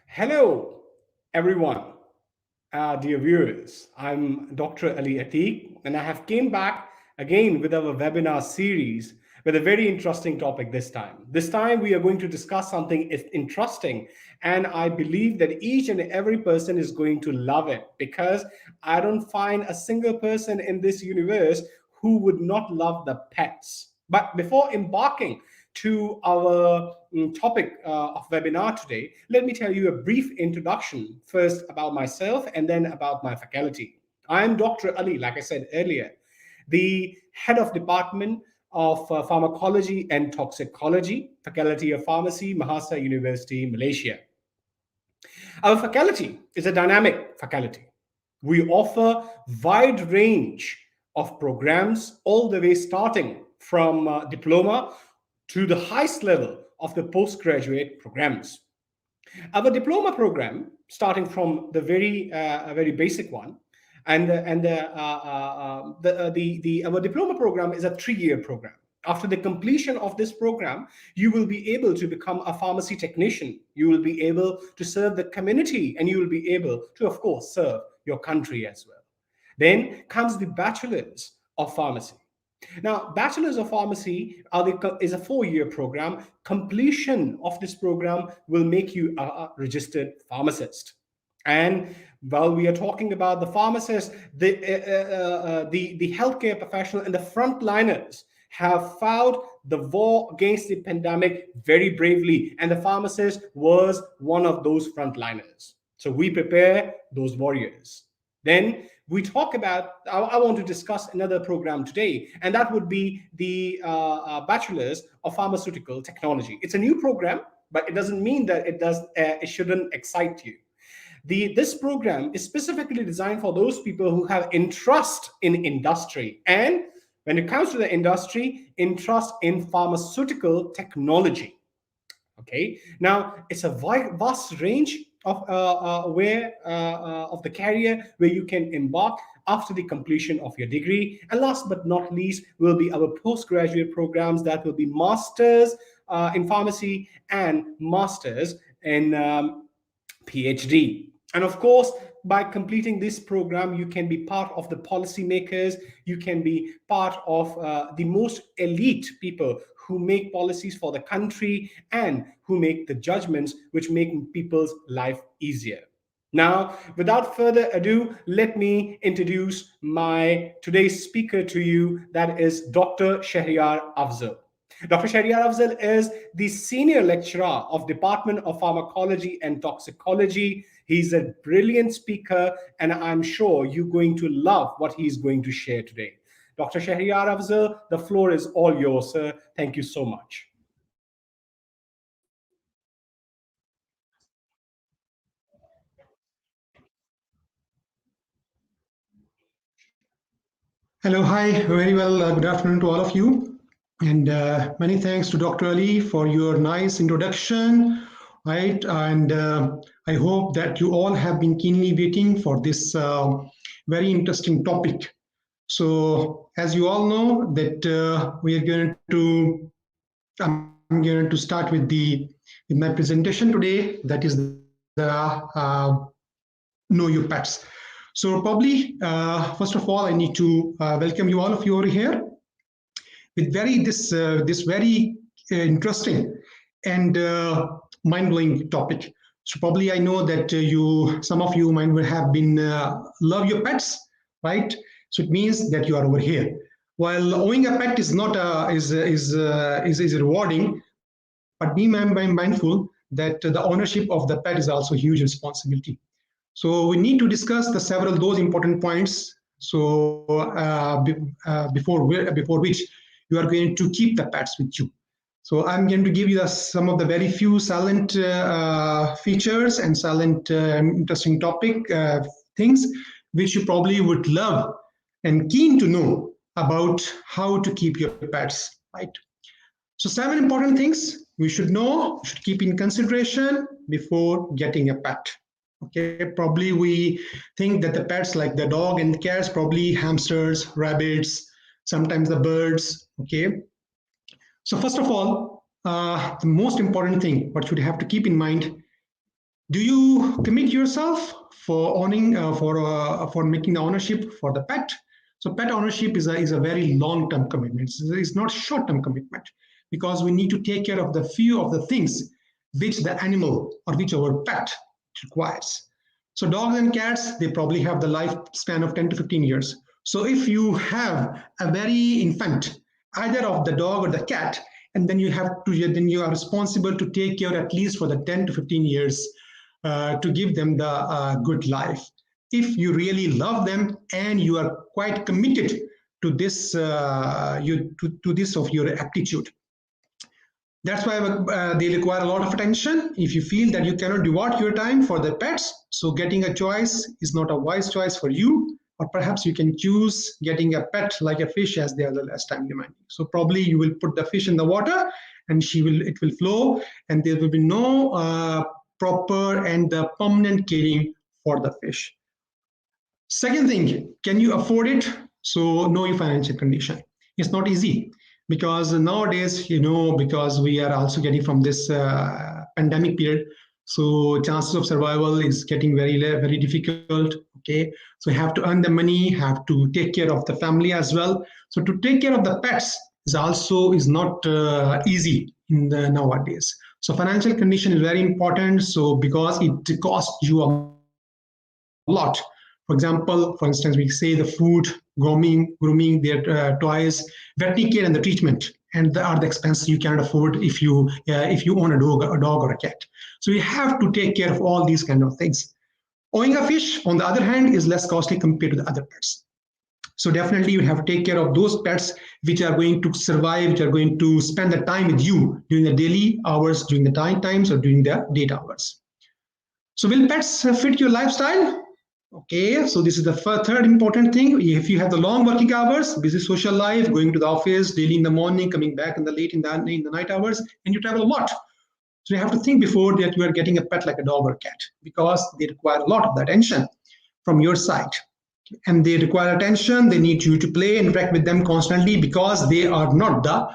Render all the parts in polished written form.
Hello, everyone, dear viewers. I'm Dr. Ali Atiq, and I have came back again with our webinar series with a very interesting topic this time. This time, we are going to discuss something interesting, and I believe that each and every person is going to love it because I don't find a single person in this universe who would not love the pets. But before embarking to our topic of webinar today, let me tell you a brief introduction first about myself and then about my faculty. I am Dr. Ali, like I said earlier, the head of department of pharmacology and toxicology, Faculty of Pharmacy, Mahasa University, Malaysia. Our faculty is a dynamic faculty. We offer wide range of programs all the way starting from diploma to the highest level of the postgraduate programs. Our diploma program, starting from the very basic one, and our diploma program is a 3-year program. After the completion of this program, you will be able to become a pharmacy technician. You will be able to serve the community, and you will be able to, of course, serve your country as well. Then comes the Bachelors of Pharmacy. Now, Bachelors of Pharmacy is a 4-year program. Completion of this program will make you a registered pharmacist. And while we are talking about the pharmacists, the healthcare professional and the frontliners have fought the war against the pandemic very bravely, and the pharmacist was one of those frontliners. So we prepare those warriors. Then we talk about, I want to discuss another program today, and that would be the Bachelors of Pharmaceutical Technology. It's a new program, but it doesn't mean that it shouldn't excite you. This program is specifically designed for those people who have interest in industry, and when it comes to the industry, interest in pharmaceutical technology. Okay, now it's a vast range of of the career where you can embark after the completion of your degree. And last but not least will be our postgraduate programs that will be masters in pharmacy and masters in PhD. And of course, by completing this program, you can be part of the policymakers, you can be part of the most elite people who make policies for the country and who make the judgments which make people's life easier. Now, without further ado, let me introduce my today's speaker to you, that is Dr. Shahryar Afzal. Dr. Shahryar Afzal is the senior lecturer of Department of Pharmacology and Toxicology. He's a brilliant speaker, and I'm sure you're going to love what he's going to share today. Dr. Shahryar Afzal, the floor is all yours, sir. Thank you so much. Hello, hi, very well. Good afternoon to all of you. And many thanks to Dr. Ali for your nice introduction, right? And I hope that you all have been keenly waiting for this very interesting topic. So, as you all know, that we are going to, I'm going to start with my presentation today. That is the Know Your Pets. So probably, first of all, I need to welcome you all of you over here with this very interesting and mind-blowing topic. So probably I know that some of you might have been love your pets, right? So it means that you are over here. While owning a pet is not is rewarding, but be mindful that the ownership of the pet is also a huge responsibility. So we need to discuss those important points. So before which you are going to keep the pets with you. So I'm going to give you some of the very few silent features and silent interesting topic things which you probably would love and keen to know about how to keep your pets, right? So 7 important things we should know, should keep in consideration before getting a pet. Okay, probably we think that the pets like the dog and cats, probably hamsters, rabbits, sometimes the birds. Okay, so first of all, the most important thing what you have to keep in mind, Do you commit yourself for owning for making the ownership for the pet? So pet ownership is a very long-term commitment. It's not short-term commitment, because we need to take care of the few of the things which the animal or which our pet requires. So dogs and cats, they probably have the lifespan of 10 to 15 years. So if you have a very infant, either of the dog or the cat, and then then you are responsible to take care at least for the 10 to 15 years to give them the good life. If you really love them and you are quite committed to this, to this of your aptitude. That's why they require a lot of attention. If you feel that you cannot devote your time for the pets, so getting a choice is not a wise choice for you, or perhaps you can choose getting a pet like a fish, as they are the less time demanding. So probably you will put the fish in the water and it will flow, and there will be no proper and permanent caring for the fish. Second thing, can you afford it? So know your financial condition. It's not easy, because nowadays, because we are also getting from this pandemic period, so chances of survival is getting very difficult. Okay, so you have to earn the money, have to take care of the family as well. So to take care of the pets is not easy in the nowadays. So financial condition is very important. So because it costs you a lot. For example, for instance, we say the food, grooming, their toys, veterinary care, and the treatment, and are the expenses you cannot afford if you own a dog or a cat. So you have to take care of all these kind of things. Owning a fish, on the other hand, is less costly compared to the other pets. So definitely you have to take care of those pets which are going to survive, which are going to spend the time with you during the daily hours, during the night times, or during the daytime hours. So will pets fit your lifestyle? Okay, so this is the third important thing. If you have the long working hours, busy social life, going to the office daily in the morning, coming back in the late in the night hours, and you travel a lot. So you have to think before that you are getting a pet like a dog or cat, because they require a lot of attention from your side. And they require attention. They need you to play and interact with them constantly, because they are not the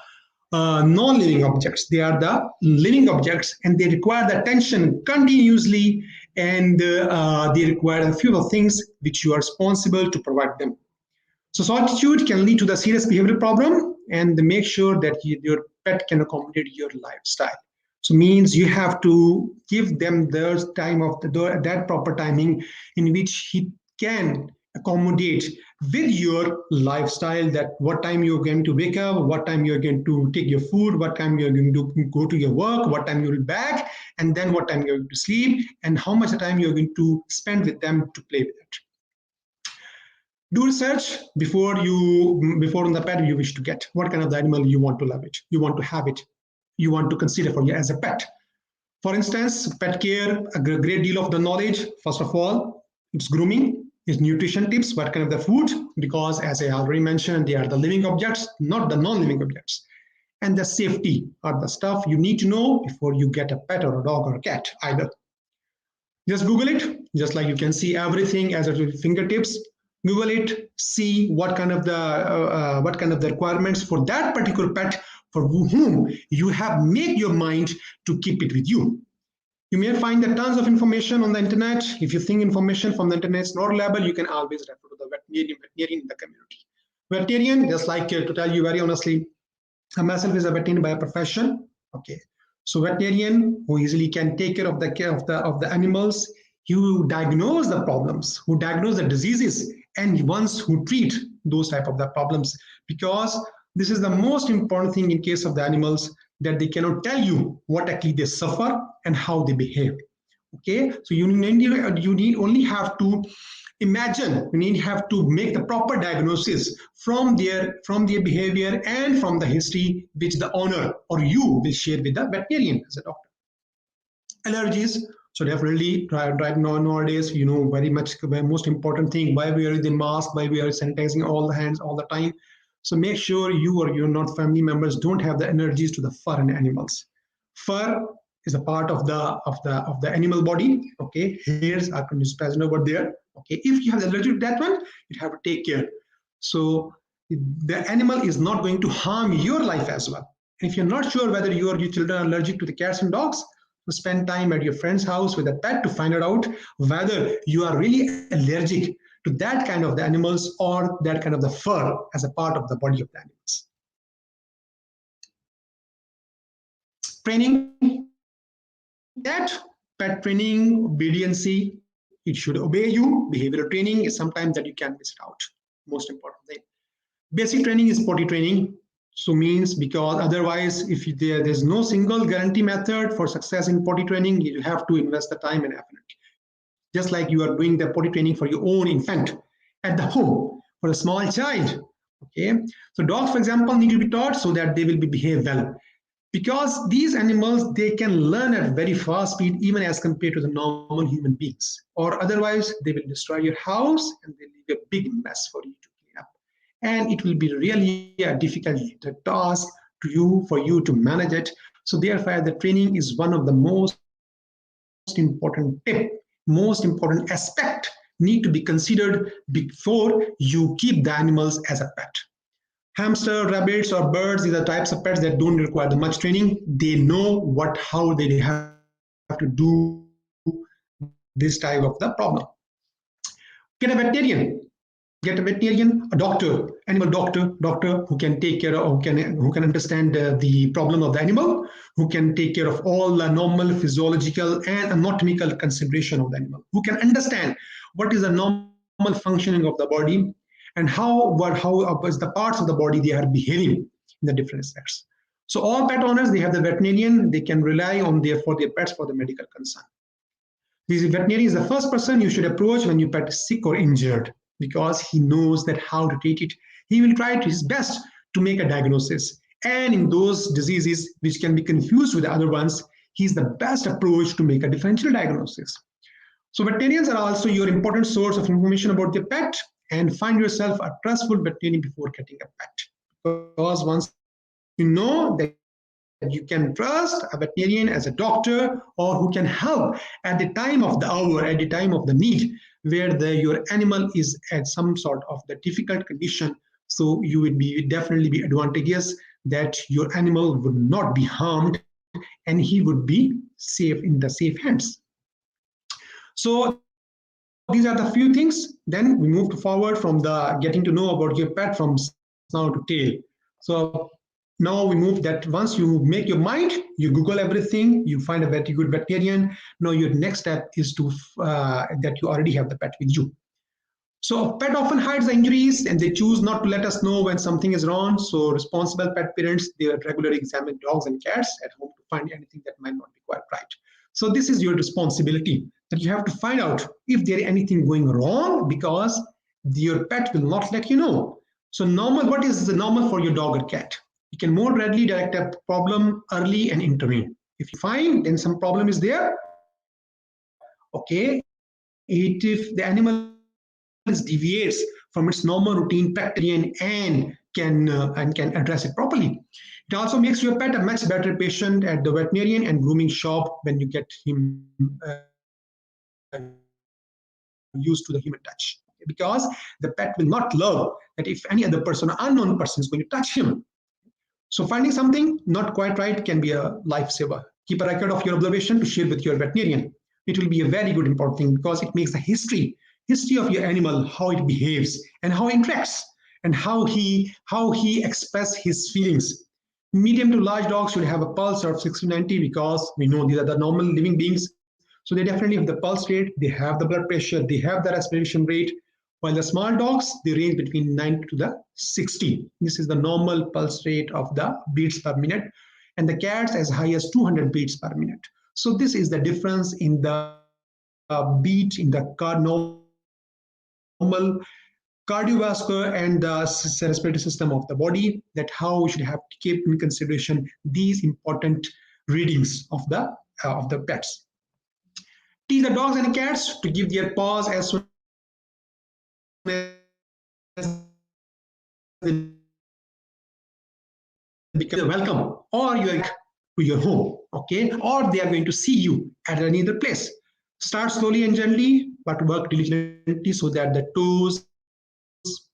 non-living objects. They are the living objects, and they require the attention continuously, and they require a few things which you are responsible to provide them. So solitude can lead to the serious behavioral problem, and make sure that your pet can accommodate your lifestyle. So means you have to give them the time of that proper timing in which he can accommodate with your lifestyle, that what time you're going to wake up, what time you're going to take your food, what time you're going to go to your work, what time you'll be back, and then what time you're going to sleep, and how much time you're going to spend with them to play with it. Do research before on the pet you wish to get. What kind of animal you want to love it, you want to have it, you want to consider for you as a pet. For instance, pet care, a great deal of the knowledge. First of all, it's grooming, it's nutrition tips, what kind of the food, because as I already mentioned, they are the living objects, not the non-living objects. And the safety are the stuff you need to know before you get a pet or a dog or a cat either. Just Google it, just like you can see everything as at your fingertips. Google it, see what kind of the requirements for that particular pet for whom you have made your mind to keep it with you. You may find that tons of information on the internet. If you think information from the internet is not reliable, you can always refer to the veterinarian in the community. Veterinarian, just like to tell you very honestly, I myself is a veterinarian by profession. Okay, so veterinarian who easily can take care of the animals, who diagnose the problems, who diagnose the diseases, and ones who treat those type of the problems, because this is the most important thing in case of the animals, that they cannot tell you what actually they suffer and how they behave. Okay, so you need only have to imagine, you need have to make the proper diagnosis from their behavior and from the history which the owner or you will share with the veterinarian as a doctor. Allergies. So definitely right now nowadays, very much the most important thing, why we are the mask, why we are sanitizing all the hands all the time. So make sure you or your not family members don't have the allergies to the fur in animals. Fur is a part of the animal body. Okay, hairs are present over there. Okay, if you have allergy to that one, you have to take care. So the animal is not going to harm your life as well. And if you're not sure whether your children are allergic to the cats and dogs, to spend time at your friend's house with a pet to find out whether you are really allergic to that kind of the animals or that kind of the fur as a part of the body of the animals. Training, that pet training, obedience, it should obey you. Behavioral training is sometimes that you can miss it out. Most important thing. Basic training is potty training. So means because otherwise, if there's no single guarantee method for success in potty training, you have to invest the time and effort. Just like you are doing the potty training for your own infant at the home for a small child. Okay. So dogs, for example, need to be taught so that they will behave well. Because these animals, they can learn at very fast speed, even as compared to the normal human beings. Or otherwise, they will destroy your house and they leave a big mess for you to clean up. And it will be really a difficult task for you to manage it. So therefore, the training is one of the most important most important aspect need to be considered before you keep the animals as a pet. Hamster, rabbits, or birds, these are types of pets that don't require much training. They know how they have to do this type of the problem. Get a veterinarian. A doctor, animal doctor who can take care of, who can understand the problem of the animal, who can take care of all the normal physiological and anatomical consideration of the animal, who can understand what is the normal functioning of the body and how is the parts of the body they are behaving in the different aspects. So all pet owners, they have the veterinarian, they can rely on their pets for the medical concern. The veterinarian is the first person you should approach when your pet is sick or injured, because he knows that how to treat it. He will try his best to make a diagnosis. And in those diseases which can be confused with the other ones, he's the best approach to make a differential diagnosis. So veterinarians are also your important source of information about your pet, and find yourself a trustful veterinarian before getting a pet. Because once you know that you can trust a veterinarian as a doctor or who can help at the time of the hour, at the time of the need, where your animal is at some sort of the difficult condition, so you would definitely be advantageous that your animal would not be harmed and he would be safe in the safe hands. So these are the few things. Then we move forward from the getting to know about your pet from snout to tail. So now we move that once you make your mind, you Google everything, you find a very good veterinarian. Now your next step is to that you already have the pet with you. So pet often hides the injuries and they choose not to let us know when something is wrong. So responsible pet parents, they regularly examine dogs and cats at home to find anything that might not be quite right. So this is your responsibility, that you have to find out if there is anything going wrong, because your pet will not let you know. So what is the normal for your dog or cat? You can more readily direct a problem early and intervene. If you find then some problem is there, okay, if the animal deviates from its normal routine pattern and can address it properly. It also makes your pet a much better patient at the veterinarian and grooming shop when you get him used to the human touch, because the pet will not love that if any other person, unknown person, is going to touch him. So finding something not quite right can be a lifesaver. Keep a record of your observation to share with your veterinarian. It will be a very good important thing, because it makes the history of your animal, how it behaves and how it interacts and how he expresses his feelings. Medium to large dogs should have a pulse of 60-90, because we know these are the normal living beings. So they definitely have the pulse rate, they have the blood pressure, they have the respiration rate. While the small dogs, they range between 90 to the 60. This is the normal pulse rate of the beats per minute. And the cats as high as 200 beats per minute. So this is the difference in the beat in the normal cardiovascular and the respiratory system of the body, that how we should have to keep in consideration these important readings of the pets. Teach the dogs and cats to give their paws as soon as they become welcome, or you are to your home, okay, or they are going to see you at another place. Start slowly and gently, but work diligently so that the toes,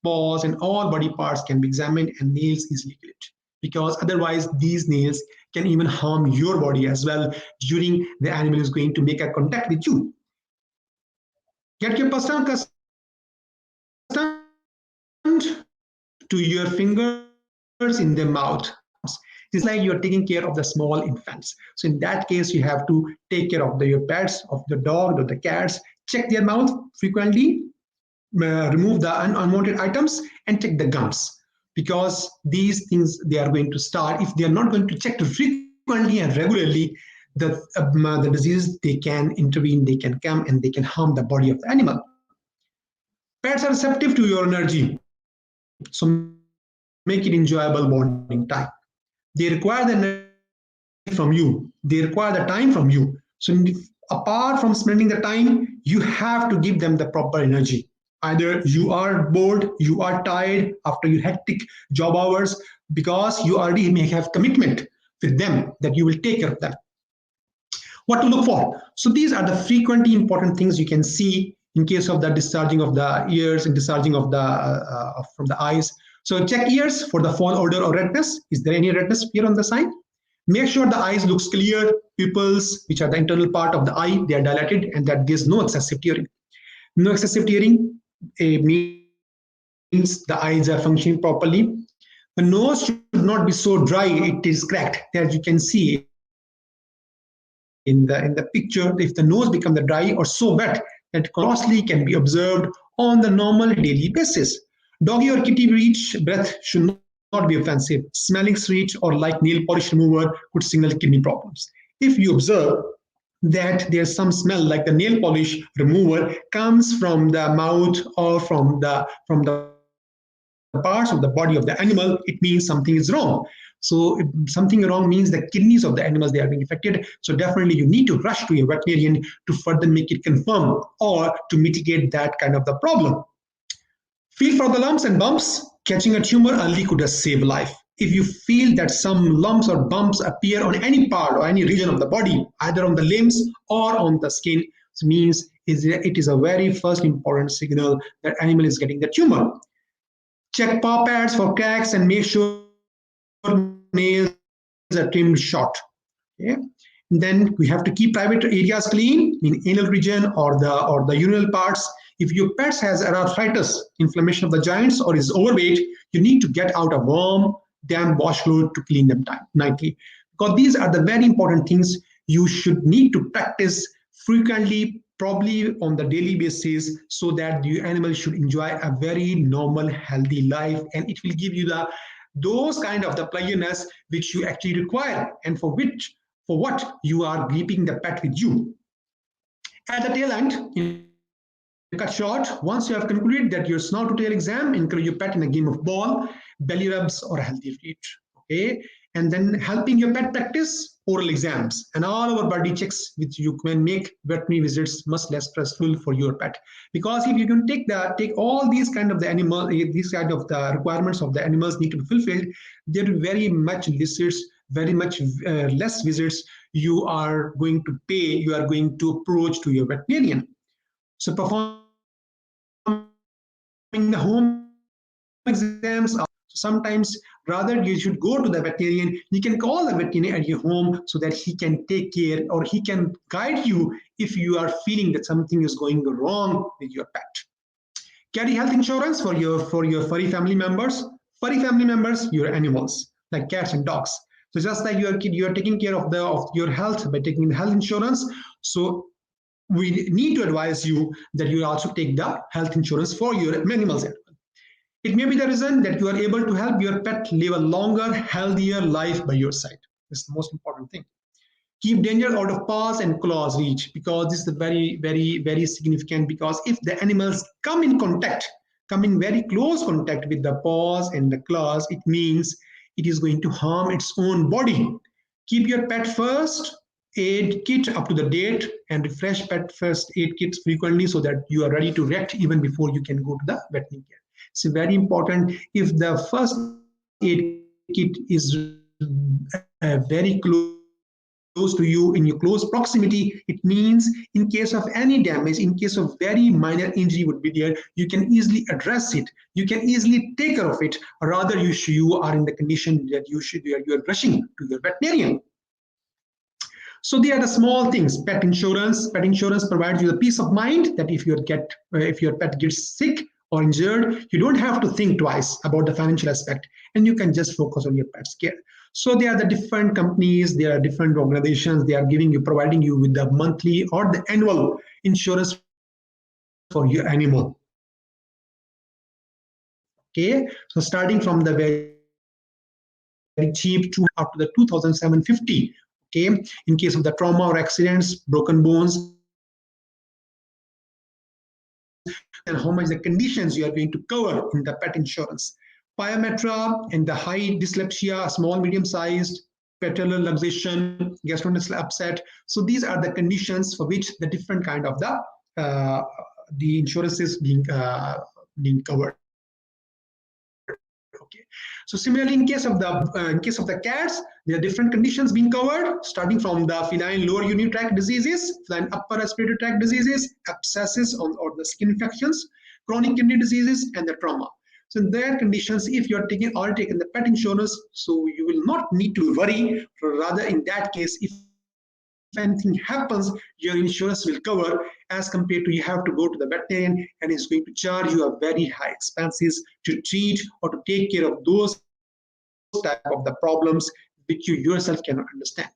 paws, and all body parts can be examined and nails easily clipped. because otherwise these nails can even harm your body as well during the animal is going to make a contact with you. Get your person accustomed to your fingers in their mouth. It's like you're taking care of the small infants. So in that case, you have to take care of your pets, of the dog, or the cats. Check their mouth frequently, remove the unwanted items, and check the gums. Because these things, they are going to start, if they are not going to check frequently and regularly, the diseases, they can intervene, they can come, and they can harm the body of the animal. Pets are receptive to your energy, so make it enjoyable bonding time. They require the energy from you. They require the time from you. So apart from spending the time, you have to give them the proper energy. Either you are bored, you are tired after your hectic job hours, because you already may have commitment with them that you will take care of them. What to look for? So these are the frequently important things you can see in case of the discharging of the ears and discharging of the from the eyes. So check ears for the fall odor or redness. Is there any redness here on the side? Make sure the eyes looks clear, pupils, which are the internal part of the eye, they are dilated, and that there's no excessive tearing. No excessive tearing means the eyes are functioning properly. The nose should not be so dry it is cracked, as you can see in the picture. If the nose become the dry or so wet that costly can be observed on the normal daily basis. Doggy or kitty breath should not be offensive. Smelling sweet or like nail polish remover could signal kidney problems. If you observe that there's some smell like the nail polish remover comes from the mouth or from the parts of the body of the animal, it means something is wrong. So something wrong means the kidneys of the animals, they are being affected. So definitely you need to rush to your veterinarian to further make it confirm or to mitigate that kind of the problem. Feel for the lumps and bumps. Catching a tumor early could save life. If you feel that some lumps or bumps appear on any part or any region of the body, either on the limbs or on the skin, it means it is a very first important signal that animal is getting the tumor. Check paw pads for cracks and make sure nails are trimmed short. Okay. Then we have to keep private areas clean, in anal region or the urinal parts. If your pet has arthritis, inflammation of the joints, or is overweight, you need to get out a warm, damp washcloth to clean them nightly. Because these are the very important things you should need to practice frequently, probably on the daily basis, so that the animal should enjoy a very normal, healthy life, and it will give you those kind of the pleasantness which you actually require, and for what you are keeping the pet with you. At the tail end, in cut short, once you have concluded that your snout to tail exam, encourage your pet in a game of ball, belly rubs, or a healthy treat. Okay, and then helping your pet practice oral exams and all our body checks, which you can make veterinary visits much less stressful for your pet. Because if you can take all these kind of the animal, these kind of the requirements of the animals need to be fulfilled, there are very much visits, very much less visits you are going to pay, you are going to approach to your veterinarian. So performing the home exams are sometimes, rather you should go to the veterinarian. You can call the veterinarian at your home so that he can take care or he can guide you if you are feeling that something is going wrong with your pet. Carry health insurance for your furry family members. Furry family members, your animals like cats and dogs. So just like you are taking care of your health by taking the health insurance. So we need to advise you that you also take the health insurance for your animals. It may be the reason that you are able to help your pet live a longer, healthier life by your side. This is the most important thing. Keep danger out of paws and claws reach, because this is very, very, very significant, because if the animals come in very close contact with the paws and the claws, it means it is going to harm its own body. Keep your pet first aid kit up to the date and refresh pet first aid kits frequently so that you are ready to react even before you can go to the veterinary care. It's very important. If the first aid kit is very close to the to you, in your close proximity, it means in case of any damage, in case of very minor injury would be there, you can easily address it, you can easily take care of it, or rather you are in the condition that you are rushing to your veterinarian. So they are the small things. Pet insurance provides you the peace of mind that if your pet gets sick or injured, you don't have to think twice about the financial aspect, and you can just focus on your pet's care. So there are the different companies, there are different organizations, they are providing you with the monthly or the annual insurance for your animal. Okay, so starting from the very cheap to up to the 2,750. Okay, in case of the trauma or accidents, broken bones, and how much the conditions you are going to cover in the pet insurance. Pyometra and the high dyslexia, small, medium-sized, patellar luxation, gastrointestinal upset. So these are the conditions for which the different kind of the insurance is being covered. Okay. So similarly, in case of the cats, there are different conditions being covered, starting from the feline lower urinary tract diseases, feline upper respiratory tract diseases, abscesses or the skin infections, chronic kidney diseases, and the trauma. So in their conditions, if you are taking the pet insurance, so you will not need to worry. Rather, in that case, if anything happens, your insurance will cover, as compared to you have to go to the veterinarian and is going to charge you a very high expenses to treat or to take care of those type of the problems which you yourself cannot understand.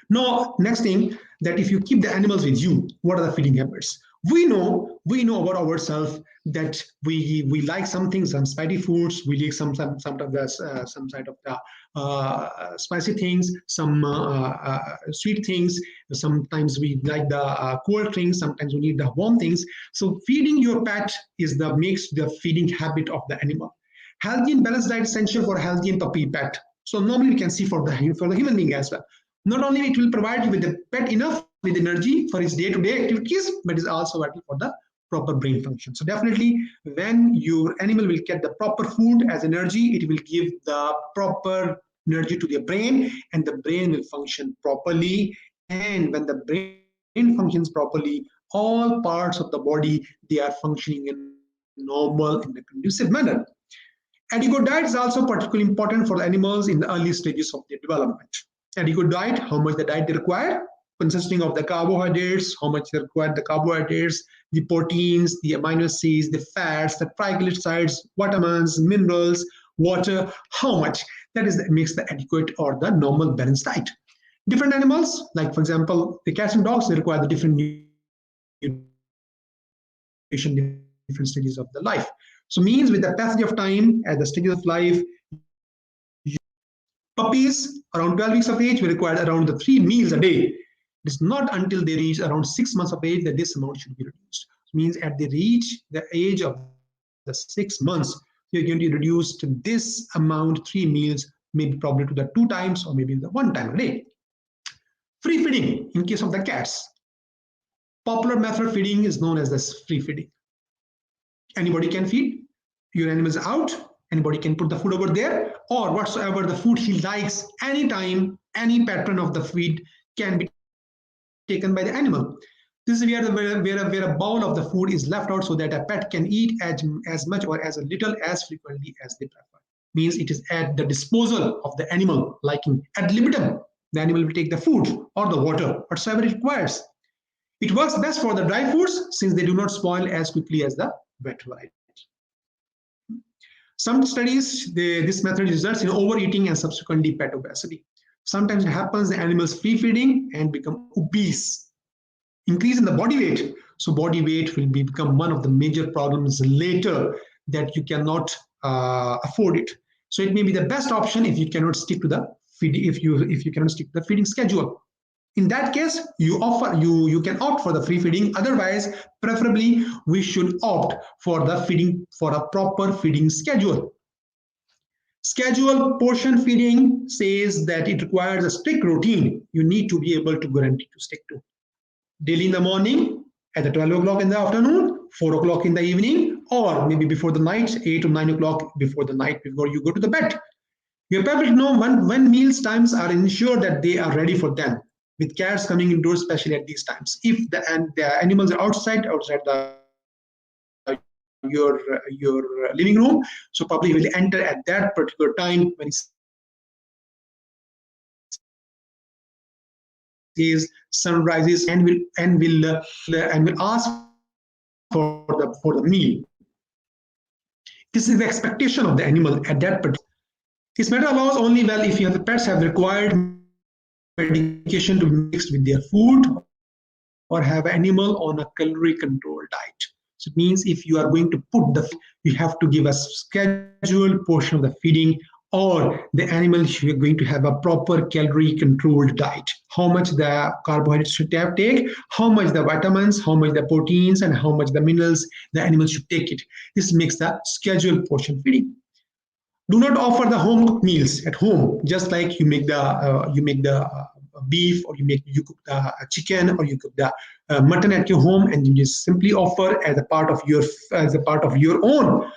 Now, next thing, that if you keep the animals with you, what are the feeding habits? We know about ourselves that we like some things, some spicy foods, we like some side of the spicy things, some sweet things. Sometimes we like the cold things, sometimes we need the warm things. So feeding your pet makes the feeding habit of the animal. Healthy and balanced diet is essential for a healthy and puppy pet. So normally we can see for the human being as well. Not only it will provide you with the pet enough with energy for its day-to-day activities, but is also vital for the proper brain function. So definitely, when your animal will get the proper food as energy, it will give the proper energy to the brain, and the brain will function properly. And when the brain functions properly, all parts of the body, they are functioning in normal, in a conducive manner. Adequate diet is also particularly important for the animals in the early stages of their development. Adequate diet, how much the diet they require, consisting of the carbohydrates, how much they require the carbohydrates, the proteins, the amino acids, the fats, the triglycerides, vitamins, minerals, water, how much. That makes the adequate or the normal balanced diet. Different animals, like for example, the cats and dogs, they require the different nutrition, different stages of the life. So means with the passage of time, at the stages of life, puppies around 12 weeks of age will require around 3 meals a day. It is not until they reach around 6 months of age that this amount should be reduced. It means at they reach the age of the 6 months, you're going to reduce to this amount, 3 meals, maybe probably to the 2 times or maybe the 1 time a day. Free feeding in case of the cats. Popular method of feeding is known as this free feeding. Anybody can feed. Your animal is out. Anybody can put the food over there, or whatsoever the food he likes, anytime, any pattern of the feed can be taken by the animal. This is where a bowl of the food is left out so that a pet can eat as much or as little as frequently as they prefer. Means it is at the disposal of the animal, liking ad libitum. The animal will take the food or the water, whatsoever it requires. It works best for the dry foods since they do not spoil as quickly as the wet variety. Some studies, this method results in overeating and subsequently pet obesity. Sometimes it happens the animals free feeding and become obese. Increase in the body weight. So body weight will become one of the major problems later that you cannot afford it. So it may be the best option if you cannot stick to the feeding, if you cannot stick to the feeding schedule. In that case, you can opt for the free feeding. Otherwise, preferably we should opt for the feeding, for a proper feeding schedule. Schedule portion feeding says that it requires a strict routine. You need to be able to guarantee to stick to. Daily in the morning, at the 12 o'clock in the afternoon, 4 o'clock in the evening, or maybe before the night, 8 or 9 o'clock before the night, before you go to the bed. Your pet will know when meals times are ensured that they are ready for them. With cats coming indoors, especially at these times, if the animals are outside your living room, so probably will enter at that particular time when he sees sunrises and will ask for the meal. This is the expectation of the animal at that particular. This method allows only well if the pets have required medication to be mixed with their food or have animal on a calorie control diet. So it means if you are going to put you have to give a scheduled portion of the feeding, or the animal you're going to have a proper calorie controlled diet. How much the carbohydrates should take, how much the vitamins, how much the proteins, and how much the minerals the animal should take it. This makes the scheduled portion feeding. Do not offer the home cooked meals at home, just like you make the beef, or you cook the chicken, or you cook the mutton at your home, and you just simply offer as a part of your own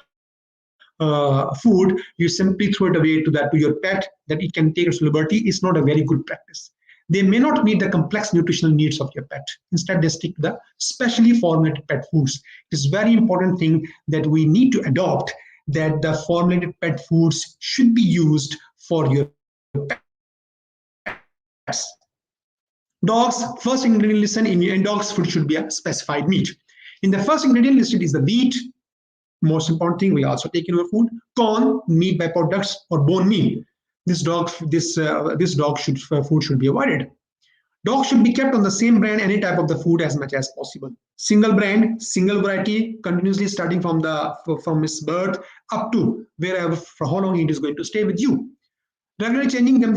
food. You simply throw it away to your pet that it can take its liberty. Is not a very good practice. They may not meet the complex nutritional needs of your pet. Instead, they stick to the specially formulated pet foods. It is very important thing that we need to adopt, that the formulated pet foods should be used for your pets. Dogs, first ingredient listed in dog's food should be a specified meat. In the first ingredient listed is the wheat. Most important thing, we also take in our food. Corn, meat byproducts, or bone meal. This dog food should be avoided. Dogs should be kept on the same brand, any type of the food, as much as possible. Single brand, single variety, continuously starting from its birth up to wherever, for how long it is going to stay with you. Regularly changing them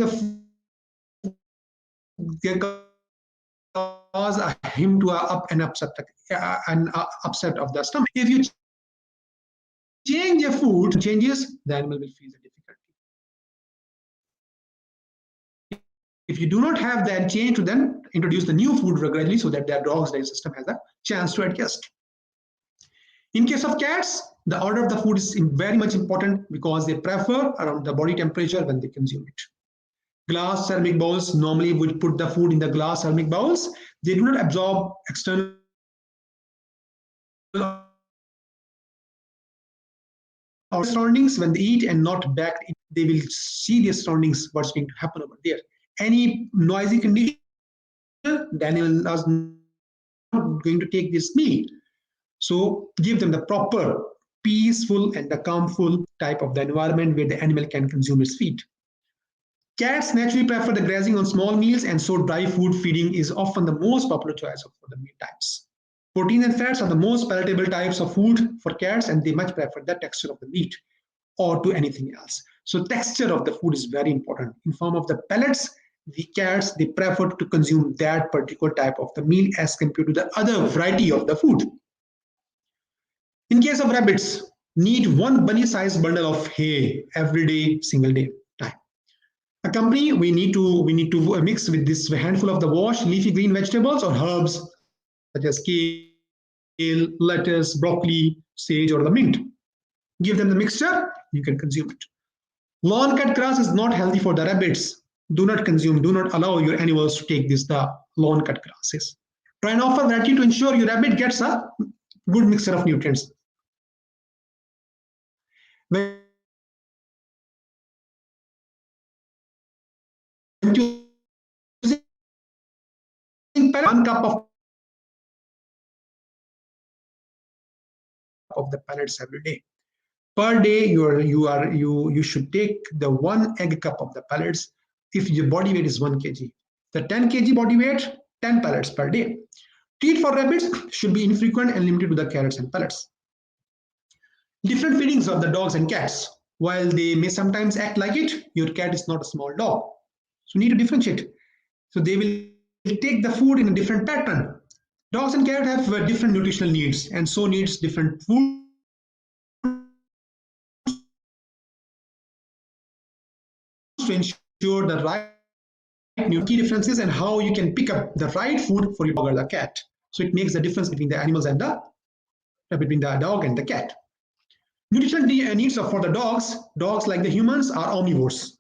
cause him to an upset of the stomach. If you change the food, changes, the animal will feel the difficulty. If you do not have that change, to then introduce the new food regularly so that their dog's digestive system has a chance to adjust. In case of cats, the order of the food is very much important because they prefer around the body temperature when they consume it. Glass ceramic bowls, normally we put the food in the glass ceramic bowls. They do not absorb external surroundings. When they eat and not back, they will see their surroundings, what's going to happen over there. Any noisy condition, the animal is not going to take this meal. So give them the proper, peaceful, and the calmful type of the environment where the animal can consume its feed. Cats naturally prefer the grazing on small meals, and so dry food feeding is often the most popular choice for the meal types. Protein and fats are the most palatable types of food for cats, and they much prefer the texture of the meat or to anything else. So texture of the food is very important. In form of the pellets, the cats, they prefer to consume that particular type of the meal as compared to the other variety of the food. In case of rabbits, need one bunny-sized bundle of hay every day, single day time. Accompany, we need to mix with this handful of the washed leafy green vegetables or herbs such as kale, lettuce, broccoli, sage, or the mint. Give them the mixture, you can consume it. Lawn cut grass is not healthy for the rabbits. Do not allow your animals to take the lawn cut grasses. Try and offer variety to ensure your rabbit gets a good mixture of nutrients. When choosing 1 cup of the pellets every day. Per day, you should take the 1 egg cup of the pellets if your body weight is 1 kg. The 10 kg body weight, 10 pellets per day. Treat for rabbits should be infrequent and limited to the carrots and pellets. Different feedings of the dogs and cats. While they may sometimes act like it, your cat is not a small dog. So you need to differentiate. So they will take the food in a different pattern. Dogs and cats have different nutritional needs, and so needs different food to ensure the right key differences and how you can pick up the right food for your dog or the cat. So it makes the difference between the animals and between the dog and the cat. Nutritional needs for the dogs like the humans are omnivores.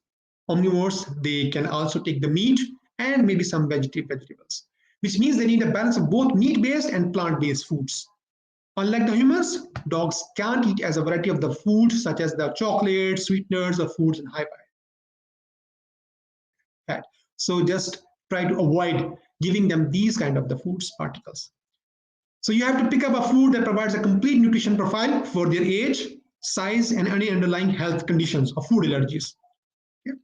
omnivores, they can also take the meat and maybe some vegetables, which means they need a balance of both meat-based and plant-based foods. Unlike the humans, dogs can't eat as a variety of the food such as the chocolate, sweeteners, or foods in high fat. So just try to avoid giving them these kind of the foods particles. So you have to pick up a food that provides a complete nutrition profile for their age, size, and any underlying health conditions or food allergies. Okay.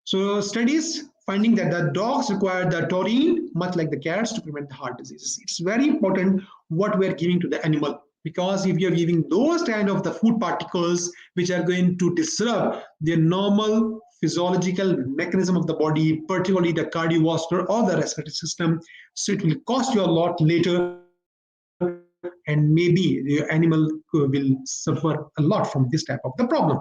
So studies finding that the dogs require the taurine, much like the cats, to prevent the heart diseases. It's very important what we're giving to the animal, because if you're giving those kind of the food particles which are going to disrupt their normal physiological mechanism of the body, particularly the cardiovascular or the respiratory system, so it will cost you a lot later, and maybe the animal will suffer a lot from this type of the problem.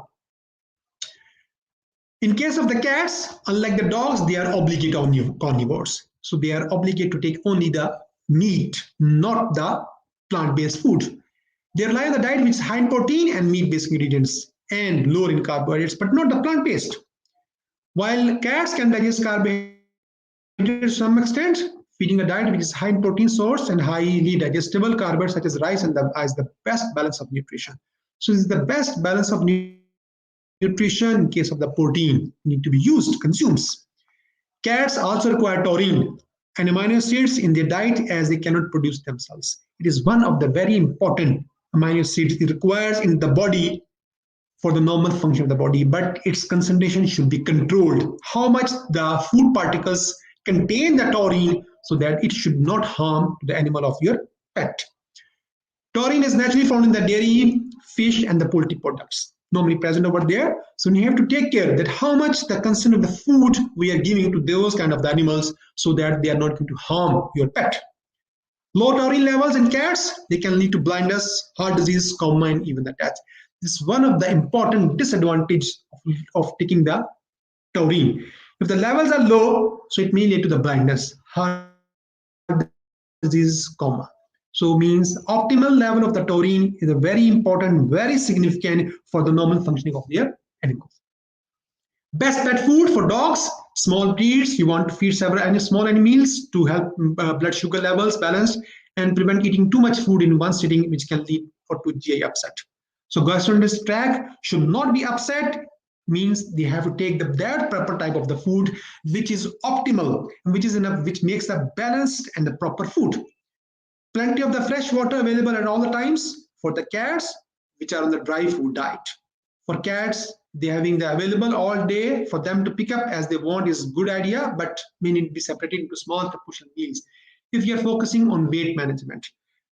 In case of the cats, unlike the dogs, they are obligate carnivores. So they are obligated to take only the meat, not the plant-based food. They rely on the diet which is high in protein and meat-based ingredients and lower in carbohydrates, but not the plant-based. While cats can digest carbohydrates to some extent, feeding a diet which is high in protein source and highly digestible carbohydrates such as rice and is the best balance of nutrition. So this is the best balance of nutrition in case of the protein need to be used, consumes. Cats also require taurine and amino acids in their diet as they cannot produce themselves. It is one of the very important amino acids it requires in the body for the normal function of the body, but its concentration should be controlled. How much the food particles contain the taurine so that it should not harm the animal of your pet. Taurine is naturally found in the dairy, fish, and the poultry products, normally present over there. So you have to take care that how much the content of the food we are giving to those kind of the animals so that they are not going to harm your pet. Low taurine levels in cats, they can lead to blindness, heart disease, coma, and even the death. This is one of the important disadvantages of taking the taurine. If the levels are low, so it may lead to the blindness, heart disease, coma. So means optimal level of the taurine is a very important, very significant for the normal functioning of their animals. Best pet food for dogs, small breeds. You want to feed several small animals to help blood sugar levels balanced and prevent eating too much food in one sitting, which can lead to GI upset. So gastrointestinal tract should not be upset, means they have to take that proper type of the food which is optimal, which is enough, which makes the balanced and the proper food. Plenty of the fresh water available at all the times for the cats, which are on the dry food diet. For cats, they having the available all day for them to pick up as they want is good idea, but may need to be separated into small proportion meals. If you are focusing on weight management,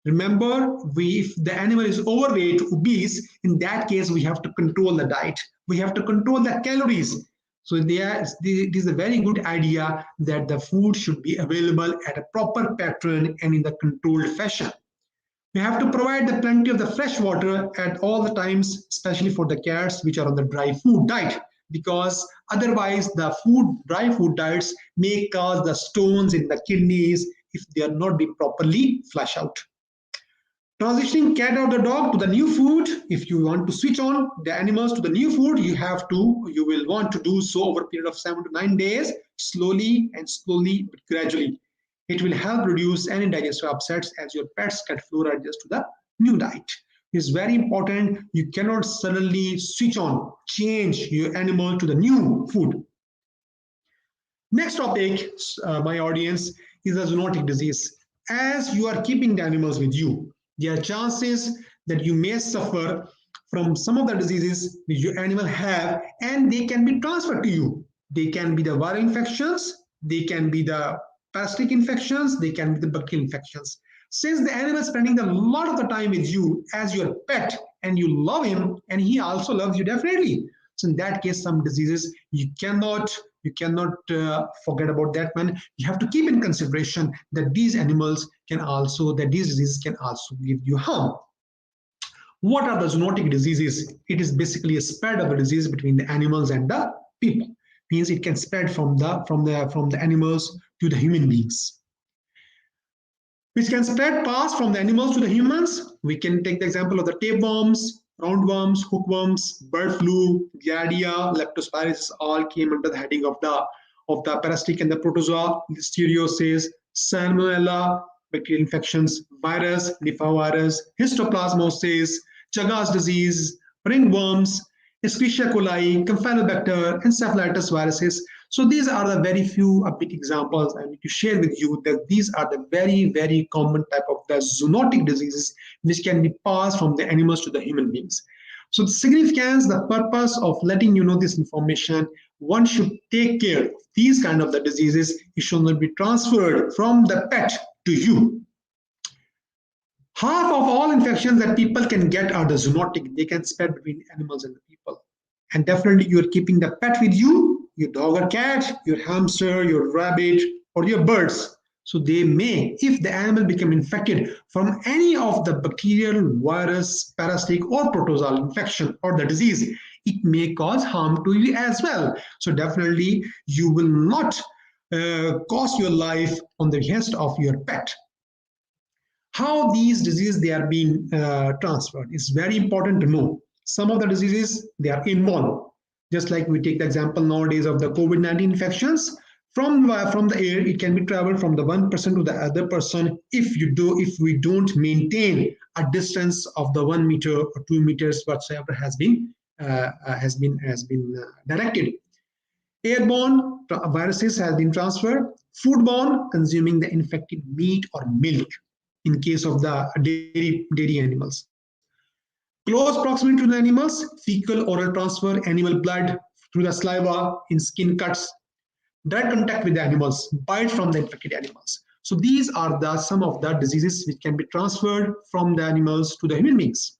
remember, if the animal is overweight, obese, in that case, we have to control the diet. We have to control the calories. So this is a very good idea that the food should be available at a proper pattern and in the controlled fashion. We have to provide the plenty of the fresh water at all the times, especially for the cats which are on the dry food diet, because otherwise the dry food diets may cause the stones in the kidneys if they are not being properly flushed out. Transitioning cat or the dog to the new food, if you want to switch on the animals to the new food, you will want to do so over a period of 7 to 9 days, slowly but gradually. It will help reduce any digestive upsets as your pets get floor adjust to the new diet. It's very important. You cannot suddenly change your animal to the new food. Next topic, my audience, is the zoonotic disease. As you are keeping the animals with you, there are chances that you may suffer from some of the diseases which your animal have, and they can be transferred to you. They can be the viral infections, they can be the parasitic infections, they can be the bacterial infections. Since the animal is spending a lot of the time with you as your pet, and you love him, and he also loves you definitely. So in that case, some diseases you cannot forget about that one. You have to keep in consideration that these diseases can also give you harm. What are the zoonotic diseases? It is basically a spread of a disease between the animals and the people. Means it can spread from the animals to the human beings. Which can pass from the animals to the humans. We can take the example of the tapeworms, roundworms, hookworms, bird flu, giardia, leptospirosis all came under the heading of the parasitic and the protozoa, listeriosis, salmonella, bacterial infections, virus, Nipah histoplasmosis, Chagas disease, ringworms, Escherichia coli, Campylobacter, encephalitis viruses. So these are the very few big examples I need to share with you, that these are the very, very common type of the zoonotic diseases which can be passed from the animals to the human beings. So the significance, the purpose of letting you know this information, one should take care of these kind of the diseases. It should not be transferred from the pet to you. Half of all infections that people can get are the zoonotic. They can spread between animals and the people. And definitely you're keeping the pet with you, your dog or cat, your hamster, your rabbit, or your birds. So they may, if the animal become infected from any of the bacterial, virus, parasitic, or protozoal infection or the disease, it may cause harm to you as well. So definitely you will not cost your life on the behest of your pet. How these diseases they are being transferred is very important to know. Some of the diseases they are inborn, just like we take the example nowadays of the COVID-19 infections. From the air, it can be traveled from the one person to the other person if we don't maintain a distance of the 1 meter or 2 meters whatsoever has been directed. Airborne viruses have been transferred. Foodborne, consuming the infected meat or milk in case of the dairy animals. Close proximity to the animals, fecal oral transfer, animal blood through the saliva, in skin cuts, direct contact with the animals, bite from the infected animals. So these are some of the diseases which can be transferred from the animals to the human beings.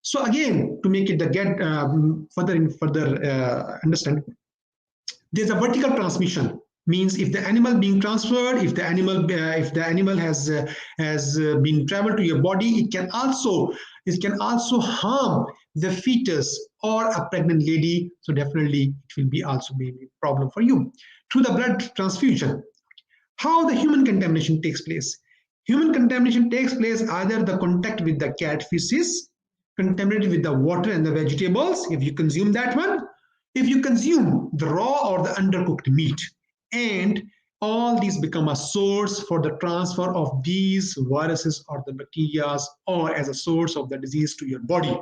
So again, to make it further understand, there's a vertical transmission. Means if the animal being transferred, if the animal has been traveled to your body, it can also harm the fetus or a pregnant lady. So definitely it will be also be a problem for you. Through the blood transfusion, how the human contamination takes place. Human contamination takes place either the contact with the cat feces, contaminated with the water and the vegetables, if you consume that one, if you consume the raw or the undercooked meat, and all these become a source for the transfer of these viruses or the bacteria, or as a source of the disease to your body.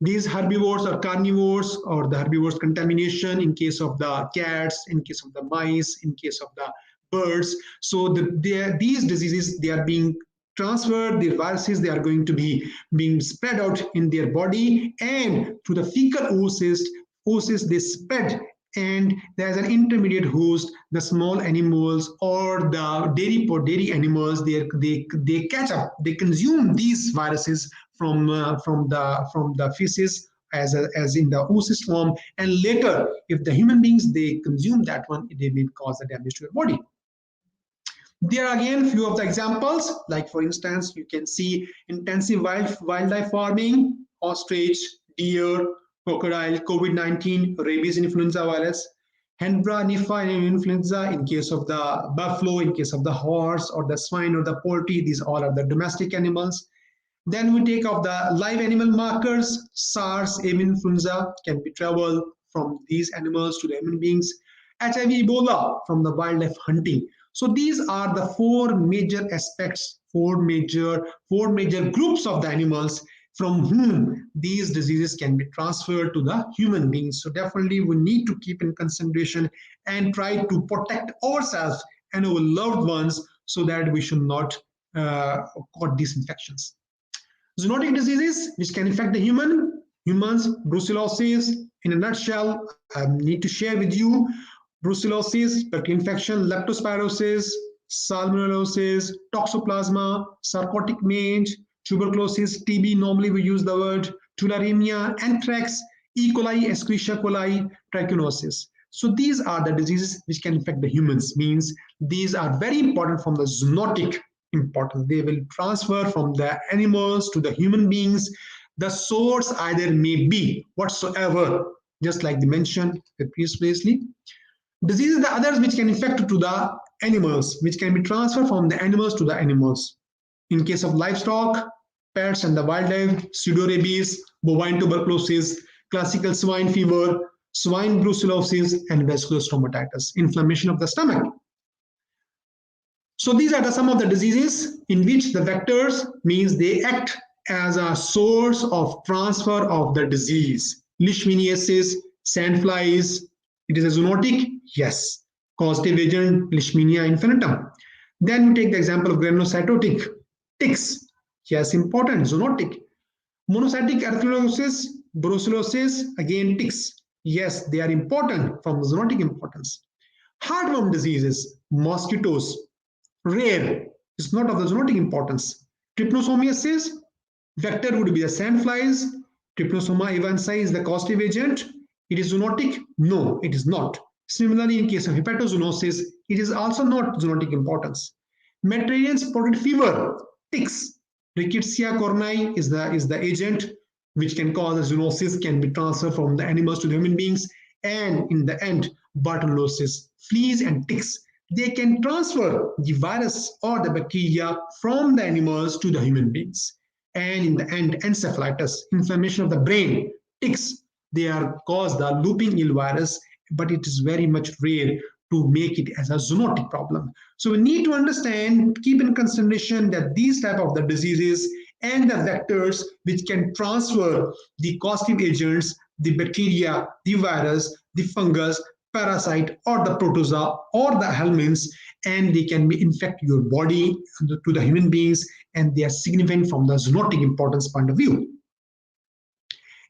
These herbivores or carnivores, or the herbivores contamination in case of the cats, in case of the mice, in case of the birds. So these diseases, they are being transferred, the viruses, they are going to be being spread out in their body, and through the fecal oocyst they spread, and there's an intermediate host, the small animals or the dairy animals, they catch up, they consume these viruses from the feces as in the oocyst form, and later if the human beings they consume that one, they may cause the damage to your body. There are again few of the examples, like for instance, you can see intensive wildlife farming, ostrich, deer, crocodile, COVID-19, rabies influenza virus, Hendra Nipah influenza in case of the buffalo, in case of the horse or the swine or the poultry. These all are the domestic animals. Then we take of the live animal markers, SARS, avian influenza can be traveled from these animals to the human beings, HIV, Ebola from the wildlife hunting. So these are the four major aspects, four major groups of the animals from whom these diseases can be transferred to the human beings. So definitely we need to keep in consideration and try to protect ourselves and our loved ones so that we should not caught these infections. Zoonotic diseases which can affect the humans, brucellosis. In a nutshell, I need to share with you brucellosis, bacterial infection, leptospirosis, salmonellosis, toxoplasma, sarcotic mange, tuberculosis, TB, normally we use the word, tularemia, anthrax, E. coli, Escherichia coli, trichinosis. So these are the diseases which can affect the humans, means these are very important from the zoonotic importance. They will transfer from the animals to the human beings. The source either may be whatsoever, just like they mentioned previously. Diseases, the others which can infect to the animals, which can be transferred from the animals to the animals. In case of livestock, pets and the wildlife, pseudo-rabies, bovine tuberculosis, classical swine fever, swine brucellosis, and vascular stomatitis, inflammation of the stomach. So these are some of the diseases in which the vectors means they act as a source of transfer of the disease. Leishmaniasis, sandflies, it is a zoonotic? Yes. Causative agent, Leishmania infinitum. Then we take the example of granulocytotic ticks. Yes, important, zoonotic. Monocytic erythrosis, brucellosis, again ticks. Yes, they are important from zoonotic importance. Heartworm diseases, mosquitoes, rare, it's not of the zoonotic importance. Trypanosomiasis, vector would be the sandflies. Trypanosoma evansi is the causative agent. It is zoonotic? No, it is not. Similarly, in case of hepatozoonosis, it is also not zoonotic importance. Mediterranean spotted fever, ticks. Rickettsia cornei is the agent which can cause a zoonosis, can be transferred from the animals to the human beings. And in the end, Bartonellosis, fleas and ticks, they can transfer the virus or the bacteria from the animals to the human beings. And in the end, encephalitis, inflammation of the brain, ticks, they are caused the looping ill virus, but it is very much rare to make it as a zoonotic problem. So we need to understand, keep in consideration that these type of the diseases and the vectors which can transfer the causative agents, the bacteria, the virus, the fungus, parasite, or the protozoa, or the helminths, and they can be infect your body to the human beings, and they are significant from the zoonotic importance point of view.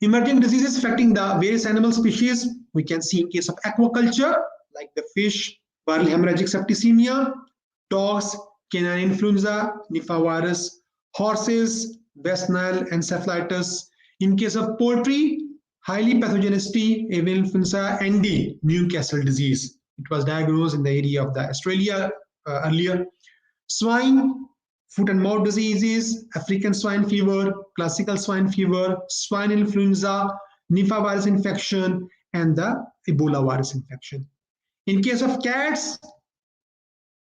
Emerging diseases affecting the various animal species, we can see in case of aquaculture, like the fish, viral hemorrhagic septicemia, dogs, canine influenza, Nipah virus, horses, West Nile encephalitis. In case of poultry, highly pathogenicity, avian influenza, ND, Newcastle disease. It was diagnosed in the area of the Australia earlier. Swine, foot and mouth diseases, African swine fever, classical swine fever, swine influenza, Nipah virus infection, and the Ebola virus infection. In case of cats,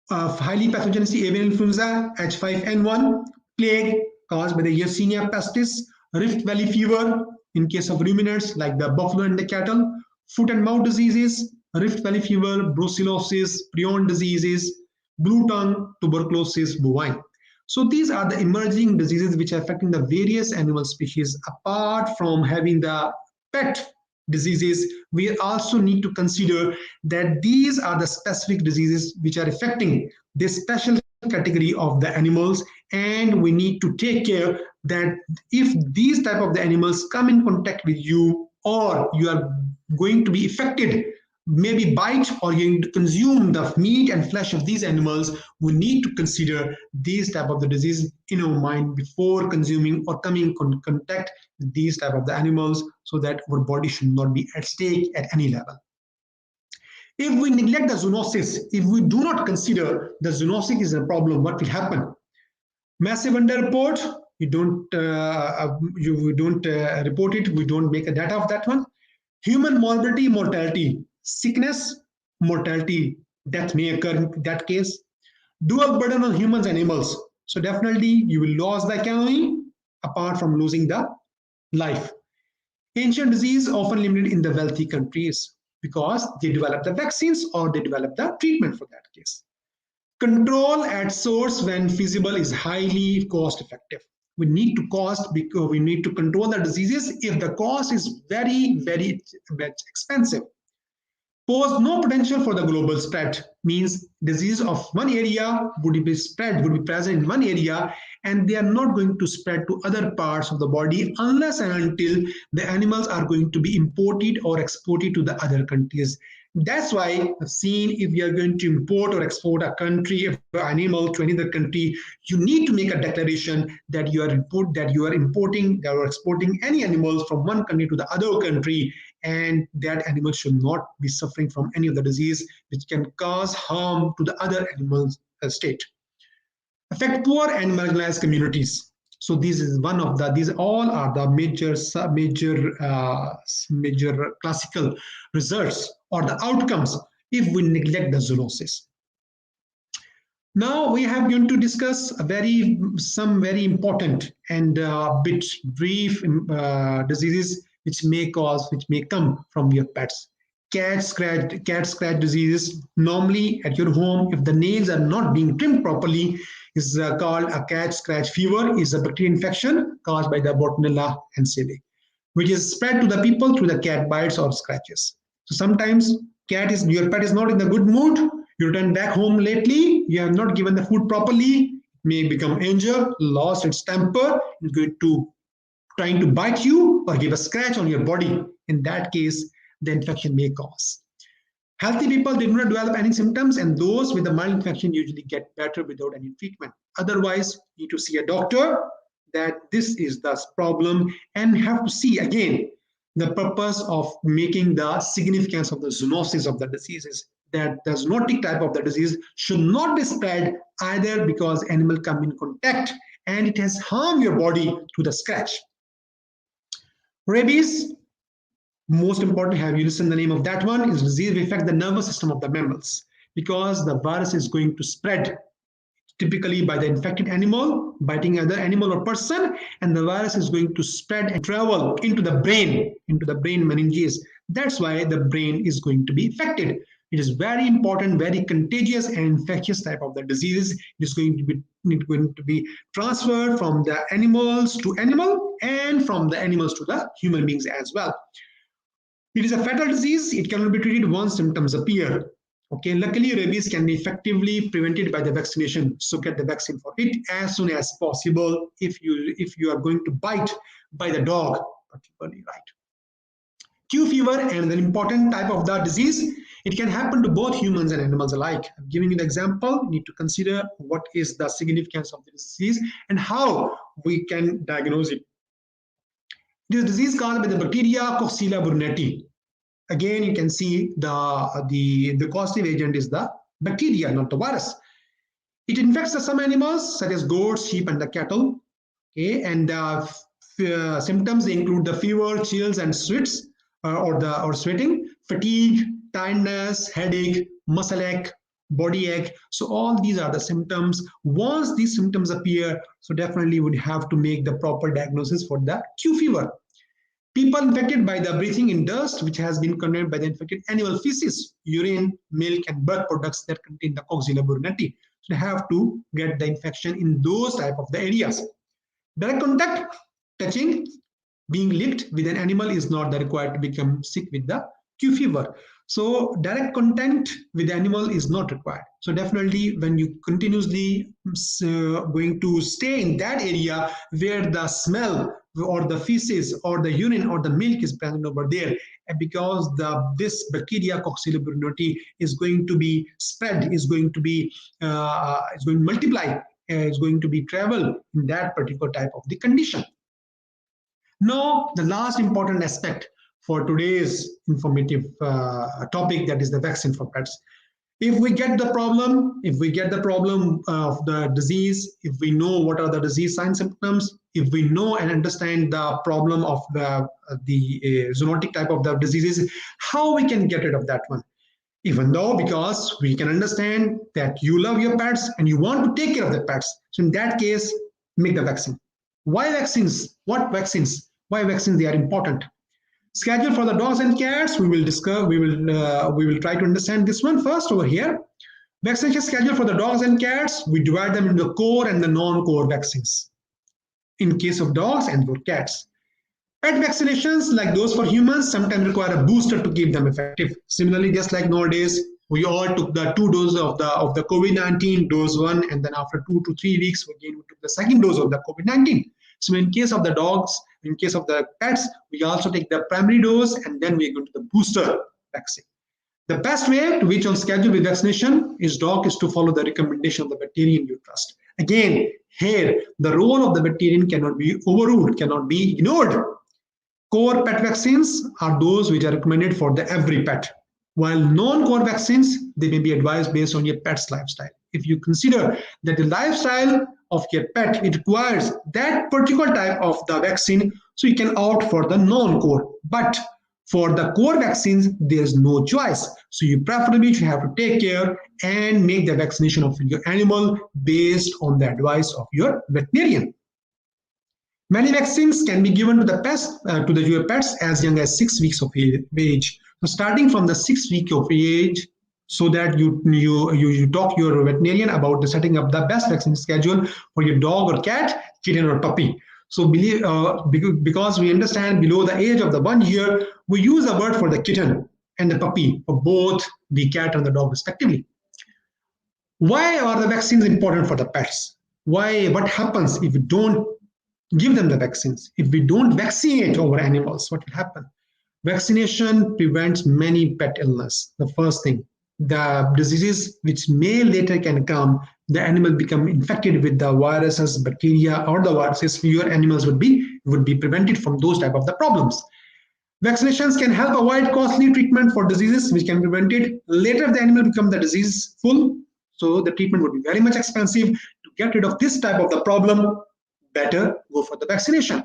highly pathogenicity, avian influenza, H5N1, plague caused by the Yersinia pestis, Rift Valley fever. In case of ruminants like the buffalo and the cattle, foot and mouth diseases, Rift Valley fever, brucellosis, prion diseases, blue tongue, tuberculosis, bovine. So these are the emerging diseases which are affecting the various animal species. Apart from having the pet diseases, we also need to consider that these are the specific diseases which are affecting this special category of the animals, and we need to take care that if these type of the animals come in contact with you, or you are going to be affected, maybe bite, or you're going to consume the meat and flesh of these animals, we need to consider these type of the disease in our mind before consuming or coming in contact with these type of the animals, so that our body should not be at stake at any level. If we neglect the zoonosis, if we do not consider the zoonosis is a problem, what will happen? Massive underreport, you don't report it, we don't make a data of that one. Human morbidity, mortality, sickness, mortality, death may occur in that case. Dual burden on humans and animals. So definitely you will lose the economy apart from losing the life. Ancient disease often limited in the wealthy countries because they develop the vaccines or they develop the treatment for that case. Control at source when feasible is highly cost effective. We need to cost because we need to control the diseases if the cost is very, very expensive. Pose no potential for the global spread, means disease of one area would be present in one area, and they are not going to spread to other parts of the body unless and until the animals are going to be imported or exported to the other countries. That's why I've seen if you are going to import or export a country, an animal to another country, you need to make a declaration that you are importing or exporting any animals from one country to the other country, and that animal should not be suffering from any of the disease which can cause harm to the other animals state. Affect poor and marginalized communities. So this is one of the, these all are the major classical results or the outcomes if we neglect the zoonosis. Now we have going to discuss some very important and bit brief diseases which may come from your pets. Cat scratch diseases, normally at your home, if the nails are not being trimmed properly, is called a cat scratch fever. Is a bacterial infection caused by the Bordetella encephalitis, which is spread to the people through the cat bites or scratches. So sometimes your pet is not in the good mood. You return back home lately. You have not given the food properly. It may become injured, lost its temper. It's going to trying to bite you or give a scratch on your body. In that case, the infection may cause. Healthy people, they do not develop any symptoms, and those with a mild infection usually get better without any treatment. Otherwise, you need to see a doctor that this is the problem, and have to see again the purpose of making the significance of the zoonosis of the diseases, that the zoonotic type of the disease should not be spread either because animal come in contact and it has harmed your body through the scratch. Rabies, most important, have you listened the name of that one, is disease which affect the nervous system of the mammals, because the virus is going to spread typically by the infected animal biting other animal or person, and the virus is going to spread and travel into the brain meninges. That's why the brain is going to be affected. It is very important, very contagious and infectious type of the disease. It is going to be transferred from the animals to animal and from the animals to the human beings as well. It is a fatal disease. It cannot be treated once symptoms appear. Okay, luckily rabies can be effectively prevented by the vaccination. So get the vaccine for it as soon as possible if you are going to bite by the dog, particularly, right? Q fever, and an important type of the disease. It can happen to both humans and animals alike. I'm giving you the example. You need to consider what is the significance of the disease and how we can diagnose it. This disease caused by the bacteria Coxella burnetii. Again, you can see the causative agent is the bacteria, not the virus. It infects some animals such as goats, sheep, and the cattle. Okay, and symptoms include the fever, chills, and sweats, or sweating, fatigue, tiredness, headache, muscle ache, body ache. So all these are the symptoms. Once these symptoms appear, so definitely would have to make the proper diagnosis for the Q fever. People infected by the breathing in dust, which has been contaminated by the infected animal feces, urine, milk, and birth products that contain the Coxella burnetii. So they have to get the infection in those type of the areas. Direct contact, touching, being licked with an animal is not required to become sick with the Q fever. So direct contact with the animal is not required. So definitely when you continuously going to stay in that area where the smell or the feces or the urine or the milk is present over there, and because this bacteria Coxella burnetii is going to be spread, is going to multiply, is going to be travel in that particular type of the condition. Now, the last important aspect for today's informative topic, that is the vaccine for pets. If we get the problem of the disease, if we know what are the disease signs and symptoms, if we know and understand the problem of the zoonotic type of the diseases, how we can get rid of that one? Even though, because we can understand that you love your pets and you want to take care of the pets. So in that case, make the vaccine. Why vaccines? What vaccines? Why vaccines? They are important. Schedule for the dogs and cats. We will discuss. We will try to understand this one first over here. Vaccination schedule for the dogs and cats. We divide them into core and the non-core vaccines. In case of dogs and for cats. Pet vaccinations, like those for humans, sometimes require a booster to keep them effective. Similarly, just like nowadays, we all took the 2 doses of the COVID-19, dose 1, and then after 2 to 3 weeks, we took the second dose of the COVID-19. So in case of the dogs, in case of the pets, we also take the primary dose and then we go to the booster vaccine. The best way to which on schedule with vaccination is to follow the recommendation of the veterinarian you trust. Again, here, the role of the veterinarian cannot be overruled, cannot be ignored. Core pet vaccines are those which are recommended for every pet, while non-core vaccines, they may be advised based on your pet's lifestyle. If you consider that the lifestyle of your pet, it requires that particular type of the vaccine, so you can opt for the non-core. But For the core vaccines, there's no choice. So you preferably should have to take care and make the vaccination of your animal based on the advice of your veterinarian. Many vaccines can be given to the pets, your pets as young as 6 weeks of age. So starting from the 6 week of age, so that you talk your veterinarian about the setting up the best vaccine schedule for your dog or cat, kitten or puppy. So because we understand below the age of the 1 year, we use a word for the kitten and the puppy for both the cat and the dog respectively. Why are the vaccines important for the pets? Why? What happens if we don't give them the vaccines? If we don't vaccinate our animals, what will happen? Vaccination prevents many pet illness. The first thing, the diseases which may later can come, the animal become infected with the viruses, bacteria, or the viruses. Your animals would be prevented from those type of the problems. Vaccinations can help avoid costly treatment for diseases which can be prevented. Later, the animal become the disease full, so the treatment would be very much expensive. To get rid of this type of the problem, better go for the vaccination.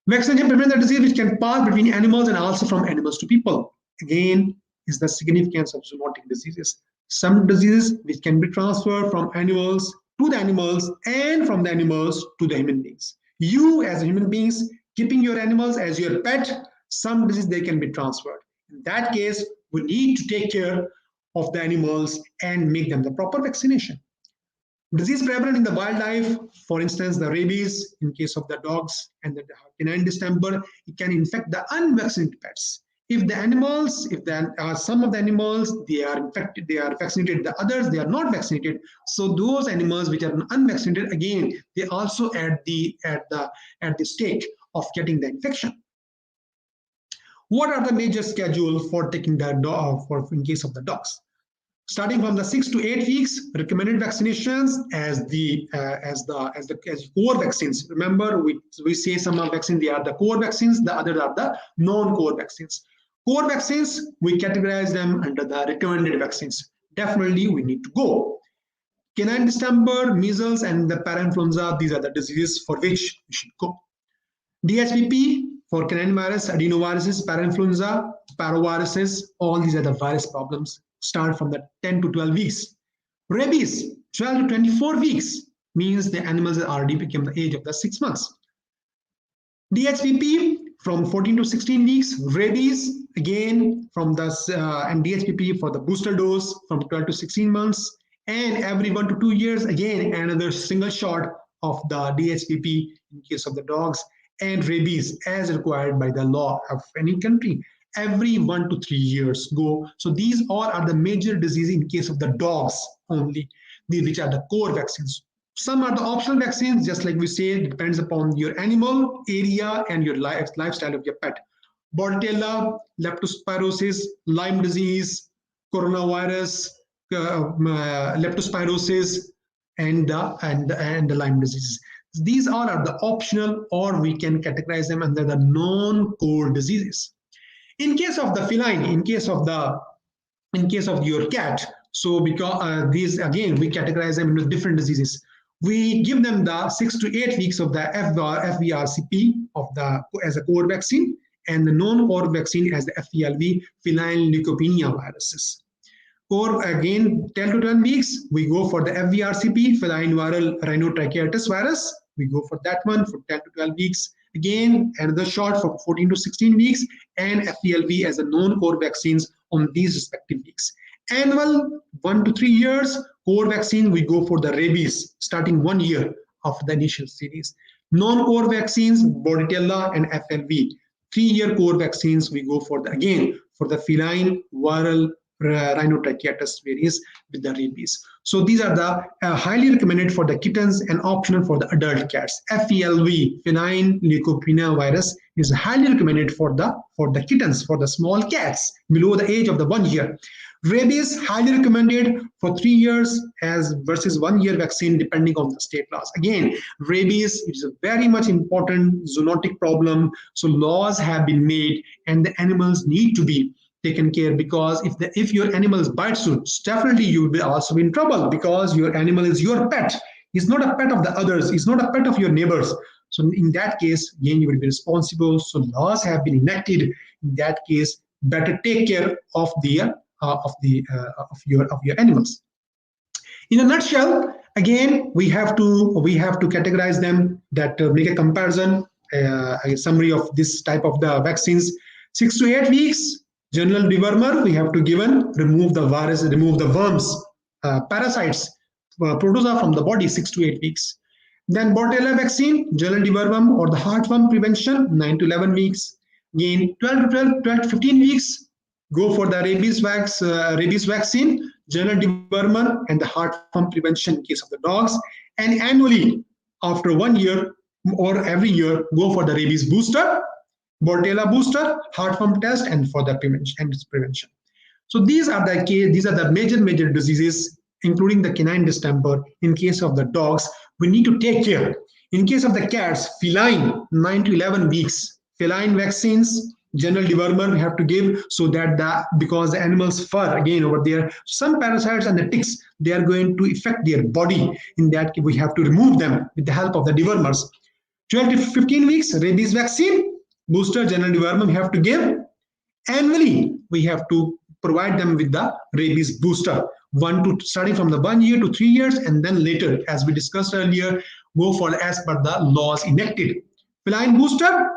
Vaccination prevents the disease which can pass between animals and also from animals to people. Again, is the significance of zoonotic diseases. Some diseases which can be transferred from animals to the animals and from the animals to the human beings. You as human beings keeping your animals as your pet, some disease they can be transferred. In that case, we need to take care of the animals and make them the proper vaccination. Disease prevalent in the wildlife, for instance, the rabies in case of the dogs and the canine distemper, it can infect the unvaccinated pets. If some of the animals they are infected, they are vaccinated, the others they are not vaccinated. So those animals which are unvaccinated, again, they also at the state of getting the infection. What are the major schedule for taking the dog in case of the dogs? Starting from the 6 to 8 weeks, recommended vaccinations as core vaccines. Remember, we say some of vaccines, they are the core vaccines, the others are the non-core vaccines. Core vaccines, we categorize them under the recommended vaccines. Definitely, we need to go. Canine distemper, measles, and the parainfluenza, these are the diseases for which we should go. DHPP for canine virus, adenoviruses, parainfluenza, parvoviruses, all these are the virus problems. Start from the 10 to 12 weeks. Rabies, 12 to 24 weeks, means the animals have already become the age of the 6 months. DHPP from 14 to 16 weeks. Rabies, again, from the and DHPP for the booster dose from 12 to 16 months. And every 1 to 2 years, again, another single shot of the DHPP in case of the dogs. And rabies as required by the law of any country. Every 1 to 3 years go. So these all are the major diseases in case of the dogs only, which are the core vaccines. Some are the optional vaccines, just like we say, it depends upon your animal, area, and your lifestyle of your pet. Bordetella, leptospirosis, Lyme disease, coronavirus, leptospirosis, and the Lyme disease. These all are the optional, or we can categorize them under the non-core diseases. In case of the feline, in case of your cat, so because these again we categorize them into different diseases. We give them the 6 to 8 weeks of the FVRCP as a core vaccine, and the non-core vaccine as the FELV, feline leukopenia viruses. Core again 10 to 12 weeks, we go for the FVRCP, feline viral rhinotracheatis virus. We go for that one for 10 to 12 weeks. Again, another shot for 14 to 16 weeks, and FELV as a non-core vaccines on these respective weeks. Annual 1 to 3 years core vaccine, we go for the rabies, starting 1 year of the initial series. Non-core vaccines, Bordetella and FLV. 3-year core vaccines, we go for the feline viral rhinotracheatis virus with the rabies. So these are the highly recommended for the kittens and optional for the adult cats. FELV, feline leukopenia virus, is highly recommended for the kittens, for the small cats below the age of the 1 year. Rabies, highly recommended for 3 years as versus 1 year vaccine depending on the state laws. Again, rabies is a very much important zoonotic problem. So laws have been made and the animals need to be taken care, because if your animal bites you, definitely you will be also in trouble, because your animal is your pet. It's not a pet of the others. It's not a pet of your neighbors. So in that case, again, you will be responsible. So laws have been enacted In that case, better take care of your animals. In a nutshell, again, we have to categorize them, that make a comparison, a summary of this type of the vaccines. 6 to 8 weeks, general dewormer, we have to given, remove the virus, remove the worms, parasites, protozoa from the body, 6 to 8 weeks. Then Bortella vaccine, general deworm or the heartworm prevention, 9 to 11 weeks. Again, 12 to 15 weeks, go for the rabies vaccine, general dewormer, and the heartworm prevention in case of the dogs. And annually, after 1 year or every year, go for the rabies booster, Bortella booster, heartworm test, and for the prevention. So these are the major diseases, including the canine distemper. In case of the dogs, we need to take care. In case of the cats, feline, 9 to 11 weeks, feline vaccines, general dewormer we have to give, so that because the animal's fur, again over there, some parasites and the ticks, they are going to affect their body. In that case, we have to remove them with the help of the dewormers. 12 to 15 weeks, rabies vaccine, booster, general dewormer we have to give. Annually, we have to provide them with the rabies booster, starting from the 1 year to 3 years, and then later, as we discussed earlier, go for as per the laws enacted. Feline booster,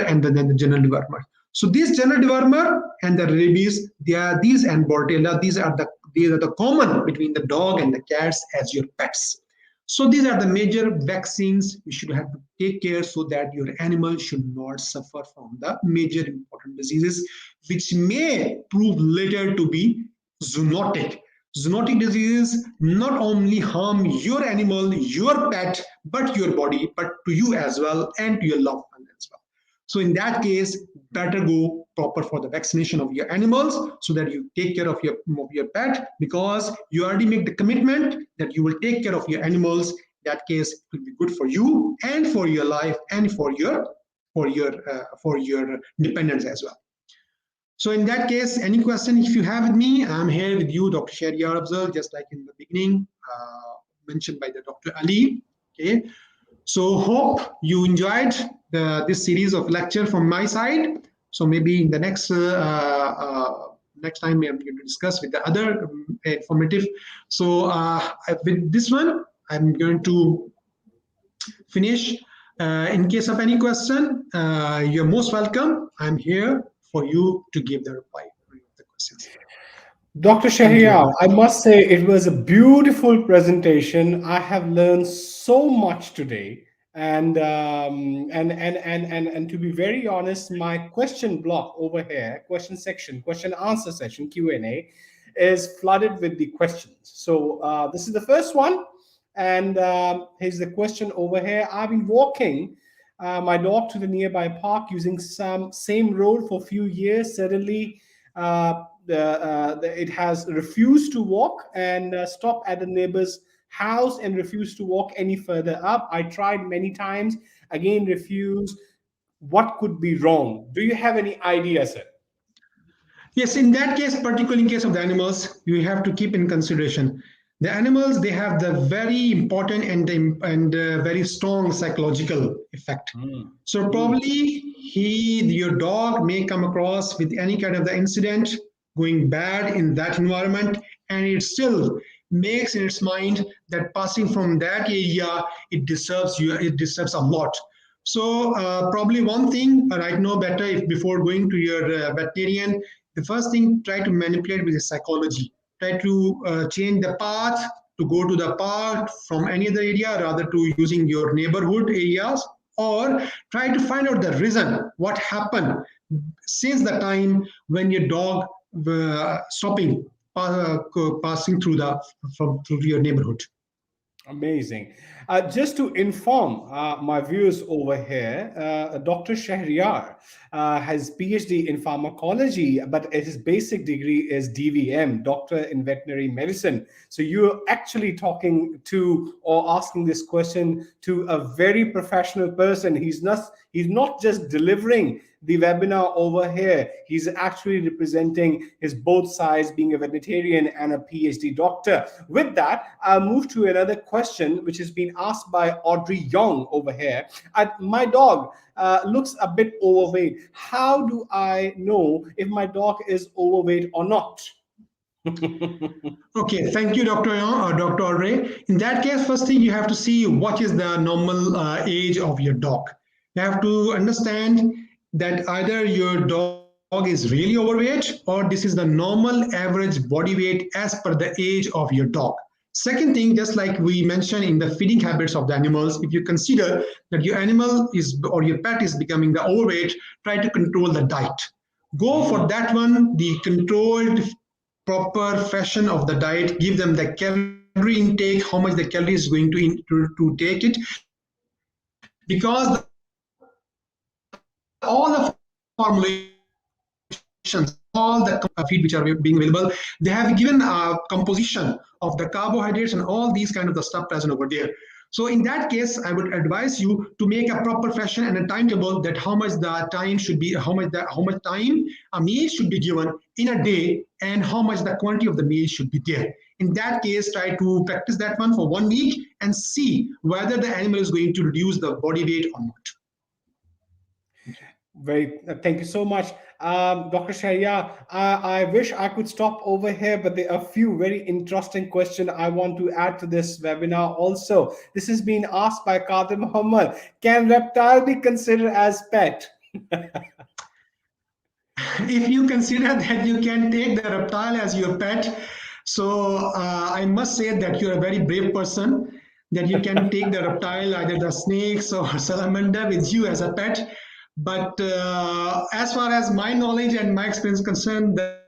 and then the general dewormer. So these general dewormer and the rabies, these and Bortella, these are the common between the dog and the cats as your pets. So these are the major vaccines you should have to take care, so that your animal should not suffer from the major important diseases, which may prove later to be zoonotic. Zoonotic diseases not only harm your animal, your pet, but your body, but to you as well, and to your loved one as well. So in that case, better go proper for the vaccination of your animals, so that you take care of your pet, because you already make the commitment that you will take care of your animals. In that case, it will be good for you and for your life and for your dependents as well. So in that case, any question if you have with me, I'm here with you, Dr. Shahryar Afzal, just like in the beginning, mentioned by the Dr. Ali. Okay. So hope you enjoyed this series of lecture from my side. So maybe in the next time we are going to discuss with the other informative. So with this one, I'm going to finish. In case of any question, you're most welcome. I'm here for you to give the reply to the questions. Dr. Shahryar, I must say it was a beautiful presentation. I have learned so much today. And to be very honest, my question block over here, question section, question answer session, Q&A, is flooded with the questions. So this is the first one. And here's the question over here. I've been walking my dog to the nearby park using some same road for a few years. Suddenly, it has refused to walk and stop at the neighbor's house and refused to walk any further up. I tried many times, again refused. What could be wrong? Do you have any idea, sir? Yes, in that case, particularly in case of the animals, you have to keep in consideration. The animals, they have the very important and very strong psychological effect. So probably your dog may come across with any kind of the incident going bad in that environment, and it still makes in its mind that passing from that area, it disturbs a lot. So probably one thing right now better, if before going to your veterinarian, the first thing, try to manipulate with the psychology. Try to change the path to go to the park from any other area, rather to using your neighborhood areas, or try to find out the reason, what happened since the time when your dog passing through your neighborhood. Amazing. Just to inform my viewers over here, Dr. Shahryar has PhD in pharmacology, but his basic degree is DVM, Doctor in Veterinary Medicine. So you're actually talking to or asking this question to a very professional person. He's not just delivering the webinar over here. He's actually representing his both sides, being a veterinarian and a PhD doctor. With that, I'll move to another question which has been asked by Audrey Young over here. My dog looks a bit overweight. How do I know if my dog is overweight or not? Okay, thank you, Dr. Audrey. In that case, first thing you have to see what is the normal age of your dog. You have to understand that either your dog is really overweight or this is the normal average body weight as per the age of your dog. Second thing, just like we mentioned in the feeding habits of the animals, if you consider that your animal is or your pet is becoming the overweight, try to control the diet. Go for that one, the controlled proper fashion of the diet, give them the calorie intake, how much the calorie is going to take it, because all the formulations, all the feed which are being available, they have given a composition of the carbohydrates and all these kind of the stuff present over there. So in that case, I would advise you to make a proper fashion and a timetable that how much the time should be, how much time a meal should be given in a day, and how much the quantity of the meal should be there. In that case, try to practice that one for 1 week and see whether the animal is going to reduce the body weight or not. Thank you so much, Dr. Sharia. I wish I could stop over here, but there are a few very interesting questions I want to add to this webinar also. This has been asked by Qadir Muhammad. Can reptile be considered as pet? If you consider that you can take the reptile as your pet, so I must say that you're a very brave person, that you can take the reptile, either the snakes or salamander, with you as a pet. But as far as my knowledge and my experience is concerned, the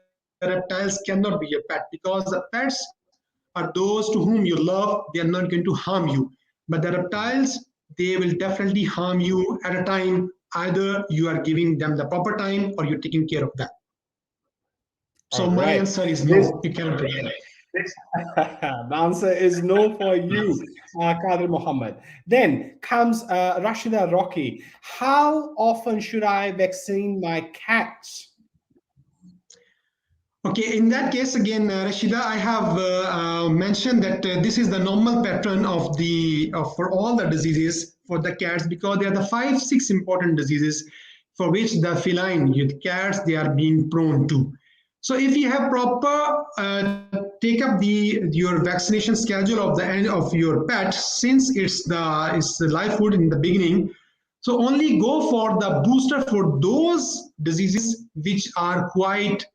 reptiles cannot be your pet, because the pets are those to whom you love. They are not going to harm you. But the reptiles, they will definitely harm you at a time. Either you are giving them the proper time or you're taking care of them. So my answer is no, you cannot do that. The answer is no for you, Qadir Muhammad. Then comes Rashida Rocky. How often should I vaccinate my cats? Okay, in that case, again, Rashida, I have mentioned that this is the normal pattern of for all the diseases for the cats, because they are the 5-6 important diseases for which the feline, with cats, they are being prone to. So if you have proper take up your vaccination schedule of the end of your pet, since it's the live food in the beginning, so only go for the booster for those diseases which are quite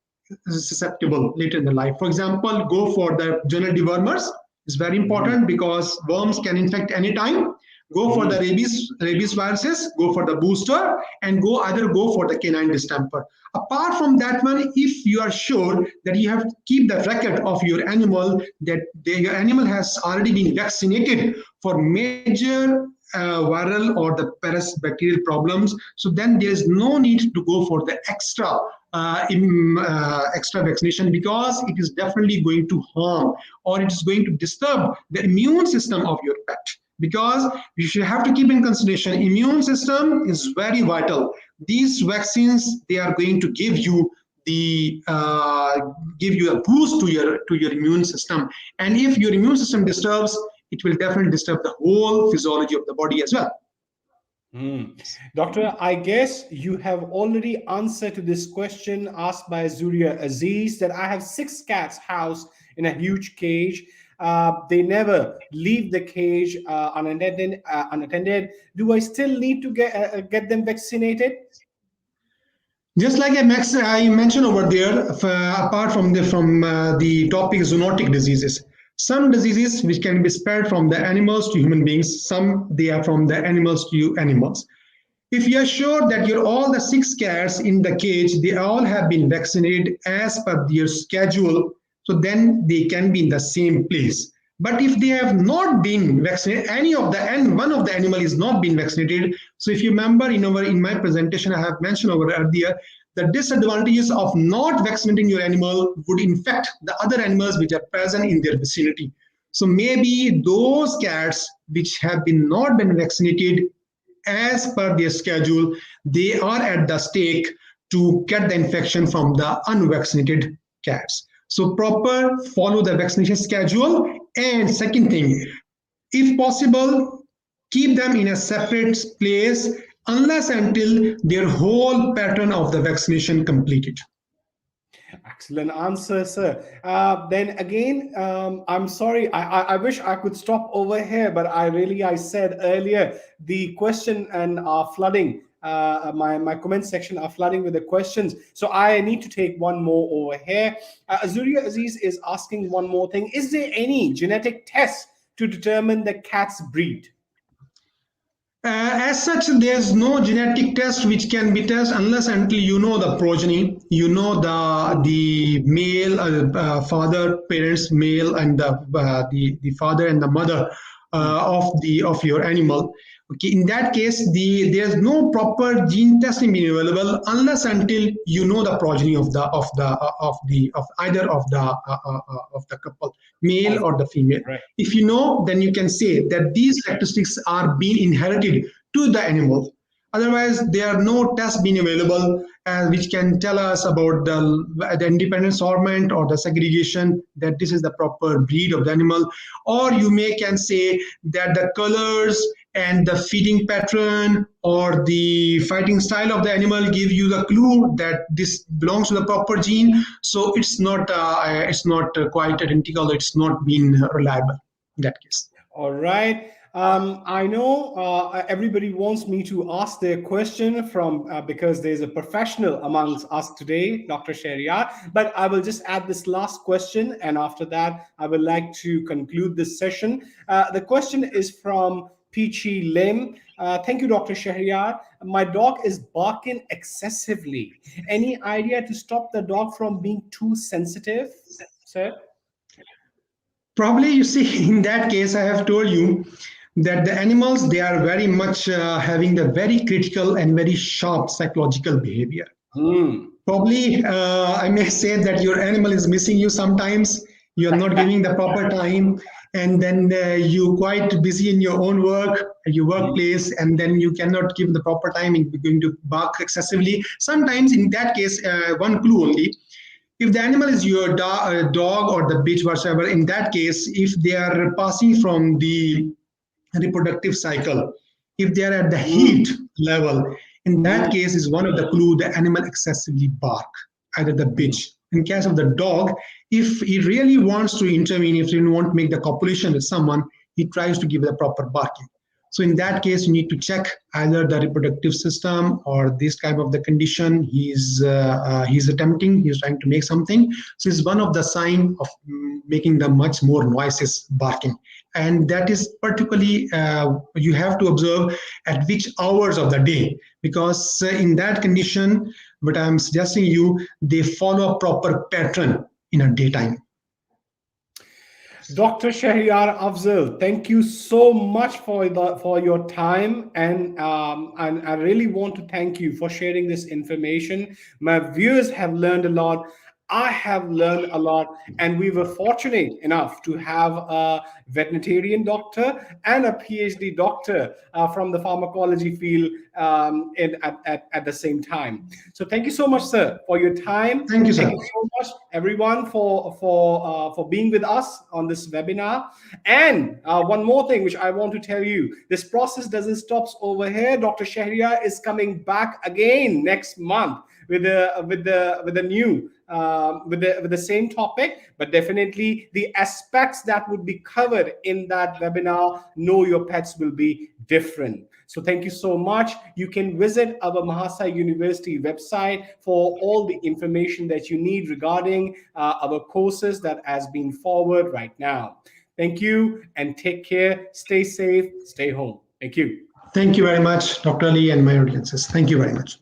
susceptible later in the life. For example, go for the general dewormers. It's very important because worms can infect anytime. Go for the rabies viruses, go for the booster, and either go for the canine distemper. Apart from that one, if you are sure that you have to keep the record of your animal, that your animal has already been vaccinated for major viral or the bacterial problems, so then there is no need to go for the extra vaccination, because it is definitely going to harm or it is going to disturb the immune system of your pet. Because you should have to keep in consideration, immune system is very vital. These vaccines, they are going to give you a boost to your immune system, and if your immune system disturbs, it will definitely disturb the whole physiology of the body as well. Doctor, I guess you have already answered to this question asked by Zuria Aziz, that I have 6 cats housed in a huge cage. They never leave the cage unattended. Do I still need to get them vaccinated? Just like I mentioned over there, apart from the topic zoonotic diseases, some diseases which can be spread from the animals to human beings, some they are from the animals to animals. If you are sure that all the 6 cats in the cage, they all have been vaccinated as per their schedule, so then they can be in the same place. But if they have not been vaccinated, one of the animal is not been vaccinated. So if you remember in my presentation, I have mentioned over earlier, the disadvantages of not vaccinating your animal would infect the other animals which are present in their vicinity. So maybe those cats which have not been vaccinated as per their schedule, they are at the stake to get the infection from the unvaccinated cats. So proper follow the vaccination schedule. And second thing, if possible, keep them in a separate place unless until their whole pattern of the vaccination completed. Excellent answer, sir. Then again, I'm sorry. I wish I could stop over here, but I said earlier the question and are flooding. My comment section are flooding with the questions. So I need to take one more over here. Azuria Aziz is asking one more thing. Is there any genetic test to determine the cat's breed? As such, there's no genetic test which can be tested unless until you know the progeny, you know the male father, parents, male, and the father and the mother of your animal. Okay, in that case, there's no proper gene testing being available unless until you know the progeny of either of the couple, male or the female. Right. If you know, then you can say that these characteristics are being inherited to the animal. Otherwise, there are no tests being available which can tell us about the independent assortment or the segregation, that this is the proper breed of the animal. Or you can say that the colors and the feeding pattern or the fighting style of the animal give you the clue that this belongs to the proper gene. So it's not quite identical. It's not been reliable in that case. All right. I know everybody wants me to ask their question from because there's a professional amongst us today, Dr. Shahryar. But I will just add this last question, and after that, I would like to conclude this session. The question is from Peachy Lim. Thank you, Dr. Shahryar. My dog is barking excessively. Any idea to stop the dog from being too sensitive, sir? Probably, you see, in that case, I have told you that the animals, they are very much having the very critical and very sharp psychological behavior. Probably, I may say that your animal is missing you sometimes. You are not giving the proper time, and then you're quite busy in your own work, your workplace, and then you cannot give the proper time and you're going to bark excessively. Sometimes, in that case, one clue only. If the animal is your dog or the bitch, whatsoever, in that case, if they are passing from the reproductive cycle, if they are at the heat level, in that case is one of the clue the animal excessively bark, either the bitch. In case of the dog, if he really wants to intervene, if he want to make the copulation with someone, he tries to give the proper barking. So in that case, you need to check either the reproductive system or this type of the condition he's attempting, he's trying to make something. So it's one of the sign of making the much more noises barking. And that is particularly, you have to observe at which hours of the day, because in that condition, what I'm suggesting you, they follow a proper pattern in a daytime. Dr. Shahryar Afzal, thank you so much for your time, and I really want to thank you for sharing this information. My viewers have learned a lot. I have learned a lot, and we were fortunate enough to have a veterinarian doctor and a PhD doctor from the pharmacology field at the same time. So thank you so much, sir, for your time. Thank you, sir. Thank you so much, everyone, for being with us on this webinar. And one more thing which I want to tell you, this process doesn't stop over here. Dr. Shahryar is coming back again next month with the new with the same topic, but definitely the aspects that would be covered in that webinar, Know Your Pets, will be different. So thank you so much. You can visit our Mahasa University website for all the information that you need regarding our courses that has been forward right now. Thank you and take care. Stay safe, stay home. Thank you. Thank you very much, Dr. Ali and my audiences. Thank you very much.